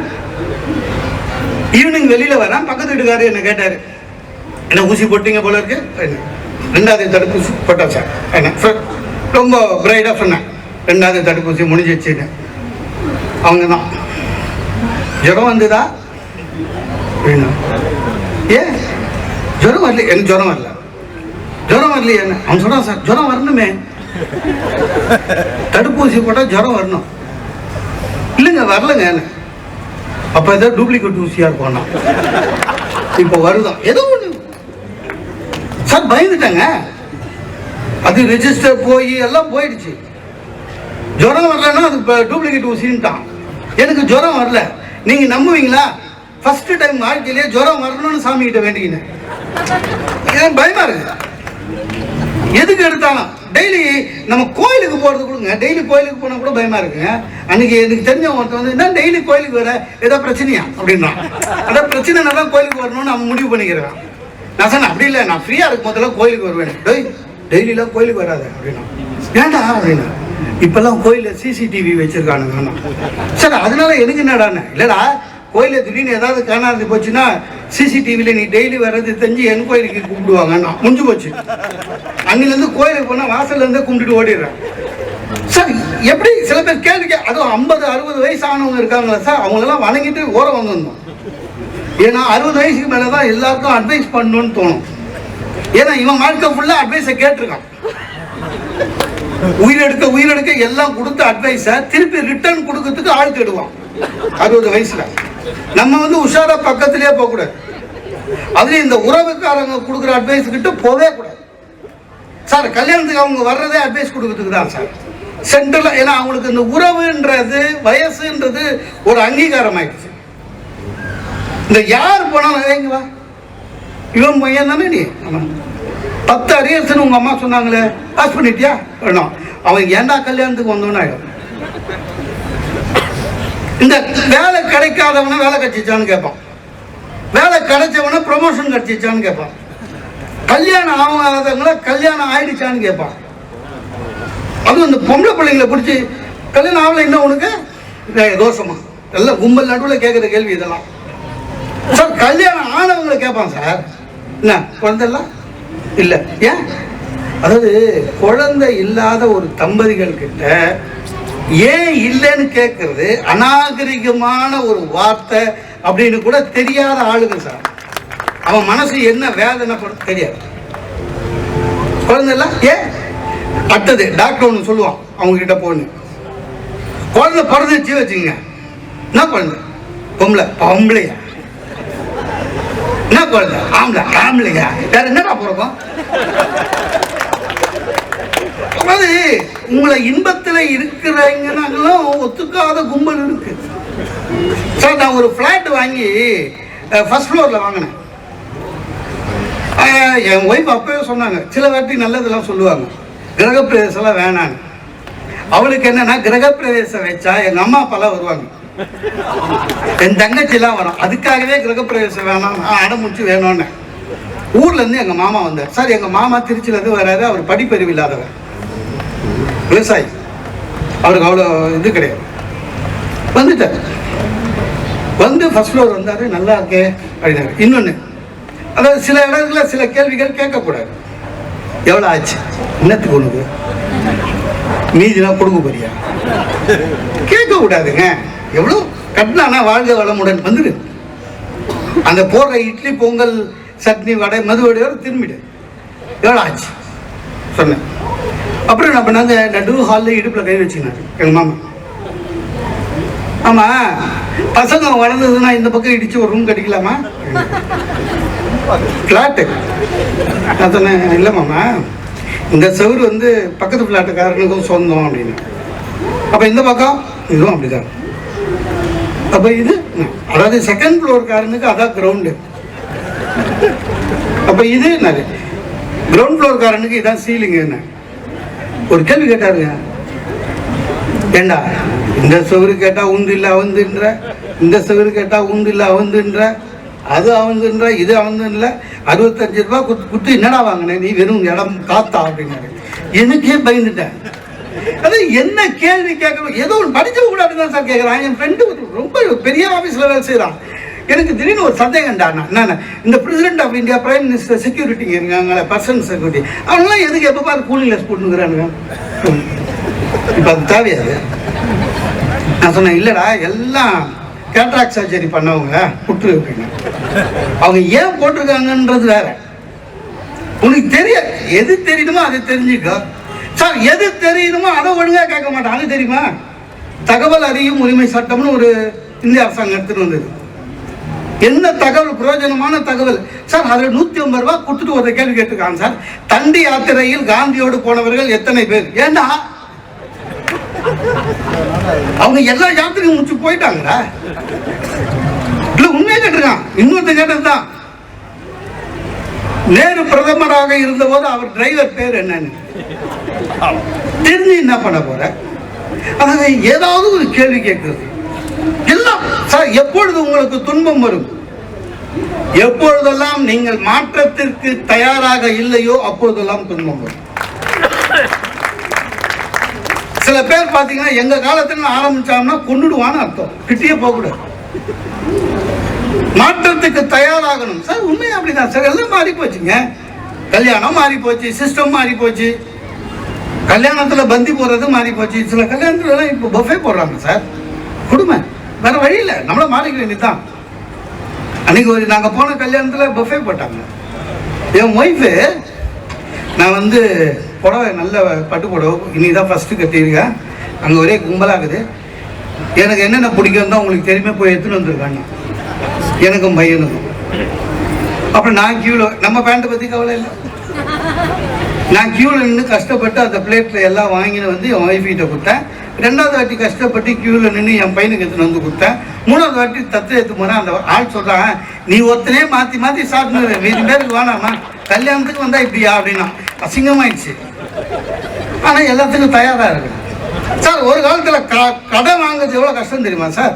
ஈவினிங் வெளியில வரேன். பக்கத்து வீட்டுக்காரர் என்ன கேட்டாரு, என்ன ஊசி போட்டீங்க போல இருக்கு? 2வது தடுப்பூசி போட்டா சார். என்ன ரொம்ப பிரைடா சொன்னேன், 2வது தடுப்பூசி முடிஞ்சிச்சுன்னு. அவங்க தான் ஜுரம் வந்துதா அப்படின்னா, ஏன் ஜுரம் வரல? எனக்கு ஜுரம் வரல. ஜுரம் வரலையே என்ன? அவன் சொல்றான் சார் ஜுரம் வரணுமே, தடுப்பூசி போட்டா ஜுரம் வரணும். இல்லைங்க வரலங்க. அப்ப ஏதாவது டூப்ளிகேட் ஊசியா இருக்கும். இப்போ வருதான் ஏதோ ஒண்ணு சார். பயந்துட்டாங்க. அது ரெஜிஸ்டர் போய் எல்லாம் போயிடுச்சு. ஜுரம் வரலன்னா அது டூப்ளிகேட் ஊசின்ட்டான். எனக்கு ஜுரம் வரல. நீங்க நம்புவீங்களா? ஃபர்ஸ்ட் டைம் வாழ்க்கையிலே ஜுரம் வரணும்னு சாமி கிட்ட வேண்டிக்கினேன். எனக்கு பயமா இருக்கு. எதுக்கு எடுத்தாலும் டெய்லி நம்ம கோயிலுக்கு போறது கொடுங்க. டெய்லி கோயிலுக்கு போனா கூட பயமா இருக்குங்க. அன்னைக்கு எனக்கு தெரிஞ்ச ஒருத்தர் வந்து என்ன டெய்லி கோயிலுக்கு வர ஏதோ பிரச்சனையா அப்படின்னா, அதான் பிரச்சனை தான் கோயிலுக்கு வரணும்னு அவன் முடிவு பண்ணிக்கிறேன். நான் சொன்னேன் அப்படி இல்லை, நான் ஃப்ரீயா இருக்கும் போதெல்லாம் கோயிலுக்கு வருவேன். டெய்லிலாம் கோயிலுக்கு வராது அப்படின்னா, ஏன்டா அப்படின்னா, இப்பெல்லாம் கோயில சிசிடிவி வச்சிருக்கானுங்க சார். அதனால எனக்கு என்னடான்னு இல்லடா, கோயில திடீர்னு ஏதாவது காணாது போச்சுன்னா சிசிடிவில நீ டெய்லி வர்றது தெரிஞ்சு என் கோயிலுக்கு கூப்பிடுவாங்க. முடிஞ்சு போச்சு. அன்னிலேருந்து கோயிலுக்கு போனா வாசல்ல இருந்தே கும்பிட்டுட்டு ஓடிடுறேன் சார். எப்படி சில பேர் கேள்வி, அதுவும் 50-60 வயசு ஆனவங்க இருக்காங்களா சார், அவங்களெல்லாம் வணங்கிட்டு ஓரம் வந்துடணும். ஏன்னா 60 வயசுக்கு மேலதான் எல்லாருக்கும் அட்வைஸ் பண்ணணும்னு தோணும். ஏன்னா இவன் வாழ்க்கை ஃபுல்லா அட்வைஸை கேட்டிருக்கான். உயிரெடுக்க எல்லாம் கொடுத்த அட்வைஸ திருப்பி ரிட்டர்ன் கொடுக்கறதுக்கு ஆள் தேடுவான் 60 வயசுல. நம்ம வந்து உஷாரா பக்கத்திலேயே போக கூடாது. அதுலயும் இந்த உறவுக்காரங்க கொடுக்குற அட்வைஸ் கிட்ட போவே கூடாது சார். கல்யாணத்துக்கு அவங்க வர்றதே அட்வைஸ் கொடுக்கறதுக்கு தான் சார் சென்ட்ரல். ஏன்னா அவங்களுக்கு இந்த உறவுன்றது வயசுன்றது ஒரு அங்கீகாரம் ஆயிடுச்சு. இந்த யார் போனாலும் எங்க வா, இவன் பையன் தானே நீ, 10 அரியர்ஸ்ன்னு உங்க அம்மா சொன்னாங்களே, பாஸ் பண்ணிட்டியா? அவன் ஏன்டா கல்யாணத்துக்கு வந்தோன்னு ஆயிடும். இந்த வேலை கிடைக்காதவன வேலை கிடைச்சிச்சான்னு கேட்பான், வேலை கிடைச்சவன ப்ரொமோஷன் கிடைச்சிச்சான்னு கேட்பான், கல்யாணம் ஆகாதவங்கள கல்யாணம் ஆயிடுச்சான்னு கேட்பான். அதுவும் இந்த பொம்பளை பிள்ளைங்களை பிடிச்சி கல்யாணம் ஆகல இன்னும் உனக்கு தோஷமா, எல்லாம் கும்பல் நடுவில் கேட்குற கேள்வி இதெல்லாம் சார். கல்யாணம் ஆனவங்களை கேட்பான் சார், என்ன குழந்தைலாம் இல்லை ஏன்? அதாவது குழந்தை இல்லாத ஒரு தம்பதிகள் கிட்ட ஏன் இல்லைன்னு கேட்கறது அநாகரிகமான ஒரு வார்த்தை அப்படின்னு கூட தெரியாத ஆளுங்க சார். அவன் மனசு என்ன வேதனை தெரியாது. குழந்தை எல்லாம் ஏன்? அடுத்தது டாக்டர் ஒன்று சொல்லுவான், அவங்க கிட்ட போன்னு. குழந்தை பிறந்துச்சு வச்சுங்க, என்ன குழந்தை? பொம்பளையா? என்ன குழந்தை? ஆம்பளையா? வேற என்னடா பிறக்கும்? அதாவது உங்களை இன்பத்துல இருக்கிறவங்களும் ஒத்துக்காத கும்பல் இருக்கு சார். நான் ஒரு பிளாட் வாங்கி ஃபர்ஸ்ட் ஃப்ளோர்ல வாங்கினேன். என் ஒய்ஃப் அப்பவே சொன்னாங்க, சில வாட்டி நல்லதெல்லாம் சொல்லுவாங்க, கிரகப்பிரவேசம்லாம் வேணான்னு. அவளுக்கு என்னன்னா, கிரகப்பிரவேசம் வச்சா எங்க அம்மா அப்பாலாம் வருவாங்க, என் தங்கச்சிலாம் வரும், அதுக்காகவே கிரகப்பிரவேசம் வேணாம், அடமுடிச்சு வேணும்னு. ஊர்ல இருந்து எங்க மாமா வந்தார் சார். எங்க மாமா திருச்சியில இருந்து வராது, அவர் படிப்பறிவு இல்லாதவர், விவசாயி, அவருக்கு அவ்வளோ இது கிடையாது. வந்துட்டார், வந்து ஃபர்ஸ்ட் ஃப்ளோர் வந்தாரு, நல்லா இருக்கே அப்படின்னாரு. இன்னொன்று, அதாவது சில இடத்துல சில கேள்விகள் கேட்கக்கூடாது. எவ்வளோ ஆச்சு, என்னத்துக்கு ஒண்ணுது, மீதிலாம் கொடுக்க போறியா, கேட்கக்கூடாதுங்க. எவ்வளோ கட்டினானா வாழ்க வளமுடன் வந்துடு. அந்த போடுற இட்லி பொங்கல் சட்னி வடை மது வடையோடு திரும்பிடு. எவ்வளோ ஆச்சு சொன்னேன். அப்புறம் என்ன பண்ணாங்க, நடு ஹாலில் இடுப்பில் கை வச்சுக்கினாரு எங்கள் மாமா. ஆமாம், பசங்க வளர்ந்ததுன்னா இந்த பக்கம் இடிச்சு ஒரு ரூம் கட்டிக்கலாமா, ஃப்ளாட்டு? நான் சொன்னேன், இல்லை மாமா, இந்த செவரு வந்து பக்கத்து ஃப்ளாட்டுக்காரனுக்கும் சொந்தம் அப்படின்னு. அப்போ இந்த பக்கம் இதுவும் அப்படிதான். அப்போ இது அதாவது செகண்ட் ஃப்ளோர்காரனுக்கு அதான் கிரவுண்டு. அப்போ இது என்னது, கிரவுண்ட் ஃப்ளோர்காரனுக்கு இதான் சீலிங். என்ன ஒரு கேள்வி கேட்டாருங்க, ஏண்டா இந்த செவரு கேட்டா உந்து இல்லை அவந்துன்ற, இந்த செவரு கேட்டா உந்து இல்லை அவந்துன்ற, அது அவந்துன்ற, இது அவந்து இல்லை, 65 ரூபா குத்து என்னடா வாங்கினேன் நீ, வெறும் இடம் காத்தா அப்படின்னாரு. எனக்கே பயந்துட்டேன். அது என்ன கேள்வி கேட்கணும், ஏதோ ஒன்று படிச்சவங்க கூட அப்படிதான் சார் கேட்குறான். என் ஃப்ரெண்டு ரொம்ப பெரிய ஆஃபீஸில் வேலை செய்கிறான். எனக்கு திடீர்னு ஒரு சந்தேகம்டா, நான் இந்த president of India, prime minister, security இருக்காங்களே, பர்சனல் செக்யூரிட்டி, அவங்களாம் எதுக்கு எப்போ பாரு கூலிங் கிளாஸ் போட்டுக்கிறானுங்க, இப்போ அது தேவையாது. நான் சொன்னேன், இல்லைடா எல்லாம் கேட்ராக்ட் சர்ஜரி பண்ணவங்க விட்டுருக்கீங்க, அவங்க ஏன் போட்டிருக்காங்கன்றது வேற. உனக்கு தெரியாது, எது தெரியணுமோ அதை தெரிஞ்சுக்கோ சார். எது தெரியணுமோ அதை ஒழுங்காக கேட்க மாட்டான். அது தெரியுமா, தகவல் அறியும் உரிமை சட்டம்னு ஒரு இந்திய அரசாங்கம் எடுத்துட்டு வந்தது. என்ன தகவல், பிரயோஜனமான தகவல் சார். அதில் 150 ரூபா கொடுத்துட்டு ஒரு கேள்வி கேட்டுருக்காங்க சார். தண்டி யாத்திரையில் காந்தியோடு போனவர்கள் எத்தனை பேர்? ஏண்டா அவங்க எல்லா யாத்திரையும் முடிச்சு போயிட்டாங்களா? இல்ல உண்மையா கேட்டிருக்கான். இன்னொருத்த கேட்டதுதான், நேரு பிரதமராக இருந்த போது அவர் டிரைவர் பேர் என்னன்னு தெரிஞ்சு என்ன பண்ண போற? அதாவது ஏதாவது ஒரு கேள்வி கேட்கிறது எல்லாம் சார். எப்பொழுது உங்களுக்கு துன்பம் வரும், எப்பொழுதெல்லாம் நீங்கள் மாற்றத்திற்கு தயாராக இல்லையோ அப்பொழுதெல்லாம் துன்பம் வரும். சில பேர் பாத்தீங்கன்னா எங்க காலத்துல ஆரம்பிச்சாங்கன்னா கொண்டுடுவான்னு அர்த்தம், கிட்டே போக கூடாது. மாற்றத்துக்கு தயாராகணும் சார். உண்மையா அப்படிதான் சார். எல்லாம் மாறி போச்சுங்க, கல்யாணம் மாறி போச்சு, சிஸ்டம் மாறி போச்சு, கல்யாணத்துல பந்தி போடுறது மாறி போச்சு. சில கல்யாணத்துல எல்லாம் இப்போ பஃபே போடுறாங்க சார். கொடுமை, வேற வழி இல்லை, நம்மள மாறிக்க வேண்டியதுதான். அன்னைக்கு ஒரு நாங்க போன கல்யாணத்துல பஃபே போட்டாங்க. என் ஒய்ஃபு, நான் வந்து புடவை நல்ல பட்டு புடவை இன்னைக்குதான் ஃபர்ஸ்ட் கட்டியிருக்கேன், அங்கே ஒரே கும்பலாகுது. எனக்கு என்னென்ன பிடிக்கும் தான் உங்களுக்கு தெரியுமே, போய் எடுத்துன்னு வந்திருக்காங்க எனக்கும் பையனுக்கும். அப்புறம் நான் கியூவில், நம்ம பேண்ட்டை பற்றி கவலை இல்லை, நான் கியூவில் நின்று கஷ்டப்பட்டு அந்த பிளேட்டில் எல்லாம் வாங்கின்னு வந்து என் ஒய்ஃபிட்ட கொடுத்தேன். 2வது வாட்டி கஷ்டப்பட்டு கியூவில் நின்று என் பையனுக்கு எடுத்துன்னு வந்து கொடுத்தேன். 3வது வாட்டி தத்து எடுத்து போனேன். அந்த ஆள் சொல்கிறான், நீ ஒருத்தனே மாற்றி மாற்றி சாப்பிட்டு மீதி பேருக்கு வேணாமா, கல்யாணத்துக்கு வந்தால் இப்படியா அப்படின்னா அசிங்கமாயிடுச்சு. ஆனால் எல்லாத்துக்கும் தயாராக இருக்கு சார். ஒரு காலத்தில் கடன் வாங்குறது எவ்வளோ கஷ்டம் தெரியுமா சார்?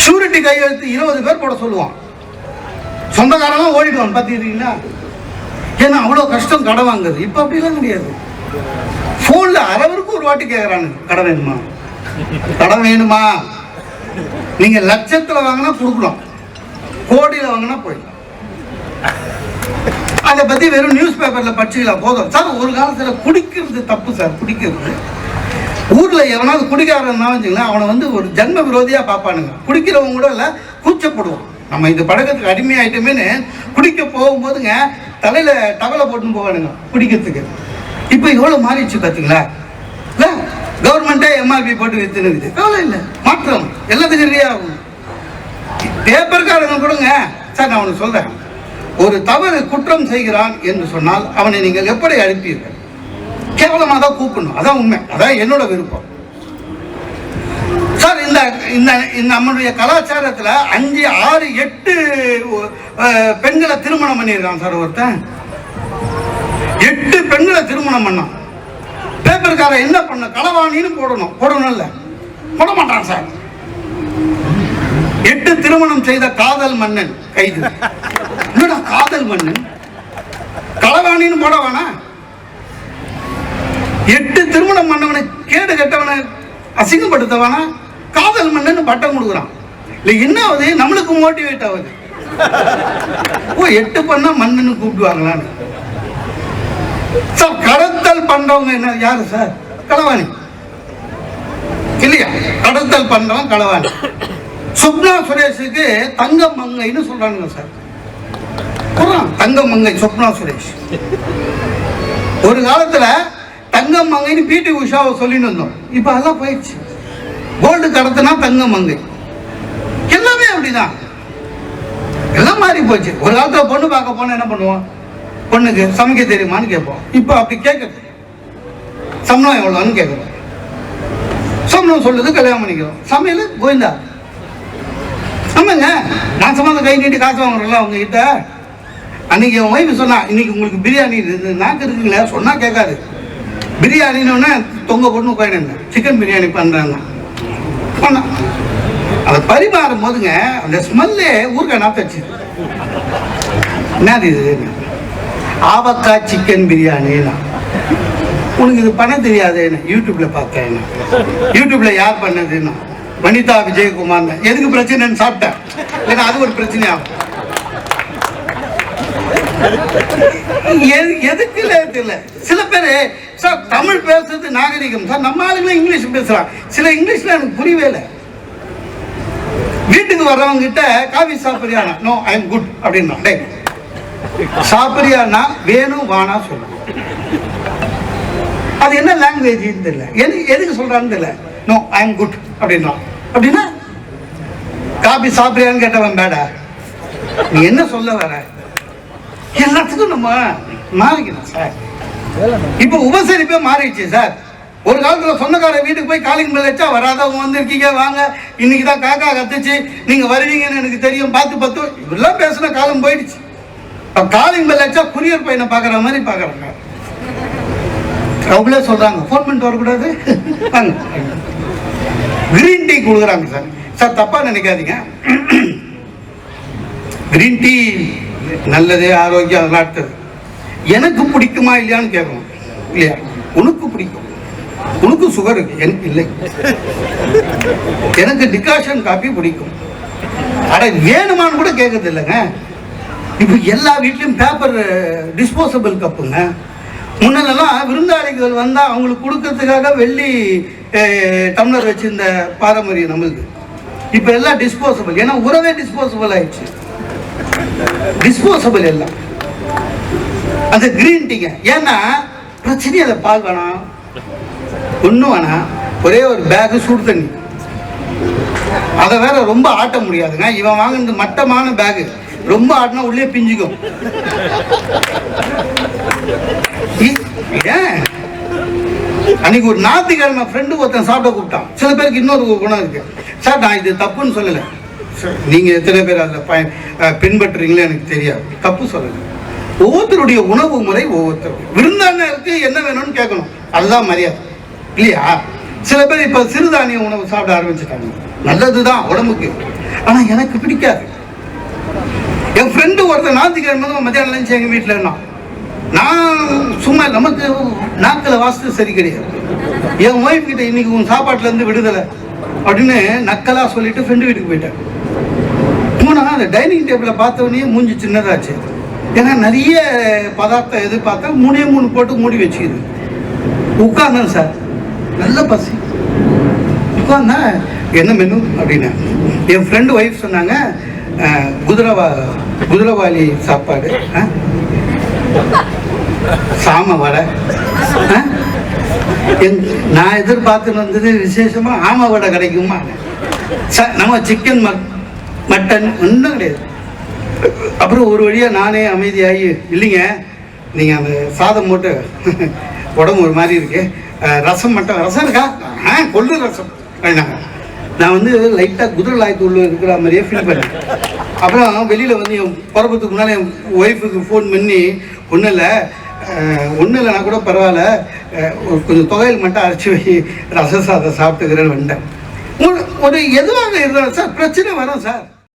ஷூரிட்டி கையெழுத்து 20 பேர் போட சொல்லுவான், சொந்தக்காரெல்லாம் ஓடிடுவான் பார்த்துக்கிறீங்களா? ஏன்னா அவ்வளோ கஷ்டம் கடன் வாங்குறது. இப்போ அப்படிலாம் கிடையாது. ஃபோனில் அரவருக்கு ஒரு வாட்டி கேட்குறானுங்க, கடன் வேணுமா, கடன் வேணுமா. நீங்கள் லட்சத்தில் வாங்கினா கொடுக்கலாம், கோடியில் வாங்கினா போயிடலாம். அதை பற்றி வெறும் நியூஸ் பேப்பரில் படிச்சுக்கலாம் போதும் சார். ஒரு காலத்தில் குடிக்கிறது தப்பு சார். குடிக்கிறது ஊரில் எவனாவது குடிக்காரன்னா வச்சுங்களேன், அவனை வந்து ஒரு ஜன்ம விரோதியாக பார்ப்பானுங்க. குடிக்கிறவங்க கூட இல்லை, கூச்சப்படுவோம். நம்ம இந்த பழக்கத்துக்கு அடிமையாயிட்டோமேனு குடிக்க போகும்போதுங்க தலையில் டவலை போட்டுன்னு போவானுங்க குடிக்கிறதுக்கு. இப்போ எவ்வளோ மாறிடுச்சு பார்த்தீங்களா? இல்லை கவர்மெண்ட்டே எம்ஆர்பி போட்டு வித்துனுக்குது, கவலை இல்லை, மாற்றம் எல்லாத்துக்கும் ரெடி ஆகும். பேப்பர்காரங்க கொடுங்க சார். நான் ஒன்று சொல்றேன், ஒரு தவறு குற்றம் செய்கிறான் என்று சொன்னால் அவனை நீங்கள் எப்படி அனுப்பீர்கள்? கேவலமாக தான் கூப்பிடணும், அதான் உண்மை, அதான் என்னோட விருப்பம் சார். இந்த இந்த நம்மளுடைய கலாச்சாரத்தில் 5, 6, 8 பெண்களை திருமணம் பண்ணியிருக்கான் சார். ஒருத்தன் 8 பெண்களை திருமணம் பண்ணான். பேப்பர்காரன் என்ன பண்ண, களவாணின்னு போடணும் இல்லை, போட மாட்டான் சார். 8 திருமணம் செய்த காதல் மன்னன் கைது. என்னடா காதல் மன்னன், களவாணின்னு போட வேணா? 8 திருமணம் பண்ணவனை, கேடு கட்டவனை அசிங்கப்படுத்தவனா காதல் மன்னன் பட்டம் கொடுக்குறான். இல்லை என்ன ஆகுது, நம்மளுக்கு மோட்டிவேட் ஆகுது. ஓ 8 பண்ணா மன்னன்னு கூப்பிடுவாங்களான்னு சார். கடத்தல் பண்றவங்க என்ன யாரு சார்? களவாணி இல்லையா? கடத்தல் பண்றவன் களவாணி. சுப்னா சுரேஷுக்கு தங்க மங்கைன்னு சொல்றாங்க சார். தங்க மங்கை சுப்னா சுரேஷ். ஒரு காலத்துல தங்க மங்கைன்னு பிடி உஷாவை சொல்லிட்டு இருந்தோம், இப்ப அதெல்லாம் போயிடுச்சு. கோல்டு கடத்தினா தங்க மங்கை, எல்லாமே அப்படிதான், எல்லாம் மாறி போச்சு. ஒரு காலத்துல பொண்ணு பார்க்க போனா என்ன பண்ணுவோம், பொண்ணுக்கு சமைக்க தெரியுமான்னு கேட்போம். இப்ப அப்படி கேட்கறது, சம்பளம் எவ்வளோன்னு கேட்கறோம். சம்பளம் சொல்லுது, கல்யாணம் பண்ணிக்கிறோம். சமையல் கோவிந்தா. ஆமாங்க, நான் சம்பந்தம் கை நீட்டி காசு வாங்குறோம்ல அவங்க கிட்ட. அன்னைக்கு என் ஒய்ஃப் சொன்னா, இன்னைக்கு உங்களுக்கு பிரியாணி நாக்கு இருக்குங்களே, சொன்னா கேட்காது. பிரியாணின்னு தொங்க போட்டு உட்காந்து சிக்கன் பிரியாணி பண்றாங்க. அதை பரிமாறும் போதுங்க அந்த ஸ்மெல்லே ஊருக்க நாத்தச்சு. என்னது இது? ஆவக்காய் சிக்கன் பிரியாணி. உனக்கு இது பண்ண தெரியாது, யூடியூப்ல பார்த்தேன். யூடியூப்ல யார் பண்ணதுன்னா வனிதா விஜயகுமார். எதுக்கு பிரச்சனைன்னு சாப்பிட்டேன், ஏன்னா அது ஒரு பிரச்சனையாகும். எதுக்கு தெரியல. சில பேர் சார் தமிழ் பேசுறது நாகரிகம் சார், நம்ம ஆளுங்களும் இங்கிலீஷ் பேசுறான். சில இங்கிலீஷ்ல எனக்கு புரியவே இல்லை. வீட்டுக்கு வர்றவங்க கிட்ட காஃபி சாப்பிடுறியானா, நோ ஐ எம் குட் அப்படின்னா. டே சாப்பிடுறியானா வேணும் வானா சொல்லணும். அது என்ன லாங்குவேஜ் தெரியல, எதுக்கு சொல்றான்னு தெரியல. நோ ஐ எம் குட் அப்படின்னா. அப்படின்னா காபி சாப்பிடுறியான்னு கேட்டவன் பேடா, நீ என்ன சொல்ல வர? எல்லாத்துக்கும் நம்ம மாறிக்கணும் சார். இப்ப உபசரிப்பே மாறிடுச்சு சார். ஒரு காலத்துல சொந்தக்கார வீட்டுக்கு போய் காலிங் பெல் வச்சா வராதவங்க வந்திருக்கீங்க வாங்க, இன்னைக்கு தான் காக்கா கத்துச்சு, நீங்க வருவீங்கன்னு எனக்கு தெரியும், பார்த்து இப்படிலாம் பேசின காலம் போயிடுச்சு. காலிங் பெல் வச்சா குரியர் பையனை பாக்குற மாதிரி பாக்குறாங்க. அவங்களே சொல்றாங்க ஃபோன் பண்ணிட்டு வரக்கூடாது. கிரீன் டீ கொடுக்குறாங்க சார். சார் தப்பா நினைக்காதீங்க, கிரீன் டீ நல்லது, ஆரோக்கியம், அதெல்லாம் அடுத்தது. எனக்கு பிடிக்குமா இல்லையான்னு கேட்கணும். இல்லையா, உனக்கு பிடிக்கும், உனக்கு சுகர் இருக்கு, எனக்கு இல்லை. எனக்கு டிகாஷன் காபி பிடிக்கும், அட வேணுமான்னு கூட கேட்கறது இல்லைங்க. இப்போ எல்லா வீட்லையும் பேப்பர் டிஸ்போசபிள் கப்புங்க. முன்னெல்லாம் விருந்தாளிகள் வந்தால் அவங்களுக்கு கொடுக்கறதுக்காக வெள்ளி டம்ளர் வச்சிருந்த பாரம்பரியம் நம்மளுக்கு. இப்போ எல்லாம் டிஸ்போசபிள், ஏன்னா உறவே டிஸ்போசபிள் ஆயிடுச்சு. டிஸ்போசபிள் எல்லாம். அந்த கிரீன் டீங்க ஏன்னா பிரச்சனை, அதை பால் வேணாம், ஒன்றும் வேணாம், ஒரே ஒரு பேக்கு சுடு தண்ணி. அதை வேற ரொம்ப ஆட்ட முடியாதுங்க. இவன் வாங்கினது மட்டமான பேகு, ரொம்ப ஆட்டினா உள்ளே பிஞ்சுக்கும். அன்னைக்கு ஒரு ஞாயிற்றுக்கிழமை ஃப்ரெண்டு ஒருத்தன் சாப்பிட கூப்பிட்டான். சில பேருக்கு இன்னொரு குணம் இருக்கு சார், நான் இது தப்புன்னு சொல்லலை, நீங்க எத்தனை பேர் அதில் பின்பற்றுறீங்களோ எனக்கு தெரியாது, தப்பு சொல்லலை. ஒவ்வொருத்தருடைய உணவு முறை ஒவ்வொருத்தருடைய. விருந்தானருக்கு என்ன வேணும்னு கேட்கணும், அதுதான் மரியாதை இல்லையா? சில பேர் இப்ப சிறுதானிய உணவு சாப்பிட ஆரம்பிச்சுட்டாங்க, நல்லதுதான் உடம்புக்கு, ஆனா எனக்கு பிடிக்காது. என் ஃப்ரெண்டு ஒருத்தர் ஞாயிற்றுக்கிழமை மத்தியானம் லஞ்ச் எங்க வீட்டில் இருந்தான். நான் சும்மா நமக்கு நாக்கில் வாசத்து சரி கிடையாது. என் ஒய்ஃப் கிட்ட இன்னைக்கு உன் சாப்பாட்டுல இருந்து விடுதலை அப்படின்னு நக்கலா சொல்லிட்டு ஃப்ரெண்டு வீட்டுக்கு போயிட்டேன். போனா அந்த டைனிங் டேபிள பார்த்தவனே மூஞ்சி சின்னதாச்சு. ஏன்னா நிறைய பதார்த்தம் எதிர்பார்த்தா 3 போட்டு மூடி வச்சுக்குது. உட்கார்ந்தேன் சார், நல்ல பசி. உட்கார்ந்தா என்ன மெனு அப்படின்னா என் ஃப்ரெண்டு ஒய்ஃப் சொன்னாங்க, குதிரவாளி சாப்பாடு, சாம வடை, நான் எதிர்பார்த்துன்னு வந்தது விசேஷமாக ஆமை வடை கிடைக்குமா சார், நம்ம சிக்கன் மட்டன் ஒன்றும் கிடையாது. அப்புறம் ஒரு வழியாக நானே அமைதியாகி, இல்லைங்க நீங்கள் அந்த சாதம் போட்டு உடம்பு ஒரு மாதிரி இருக்கு, ரசம் மட்டும், ரசம் இருக்கா? கொள்ளு ரசம் வேணாங்க. நான் வந்து லைட்டாக குதிரை லாயத்தூள் இருக்கிற மாதிரியே ஃபீல் பண்ணேன். அப்புறம் வெளியில் வந்து என் பிறப்பத்துக்கு முன்னால் என் ஒய்ஃபுக்கு ஃபோன் பண்ணி, ஒன்றும் இல்லைனா கூட பரவாயில்ல, கொஞ்சம் தொகையில் மட்டும் அரைச்சி வை, ரச சாதம் சாப்பிட்டுக்கிறேன்னு வந்தேன். ஒரு எதுவாக இருந்தாலும் சார் பிரச்சனை வரும் சார்.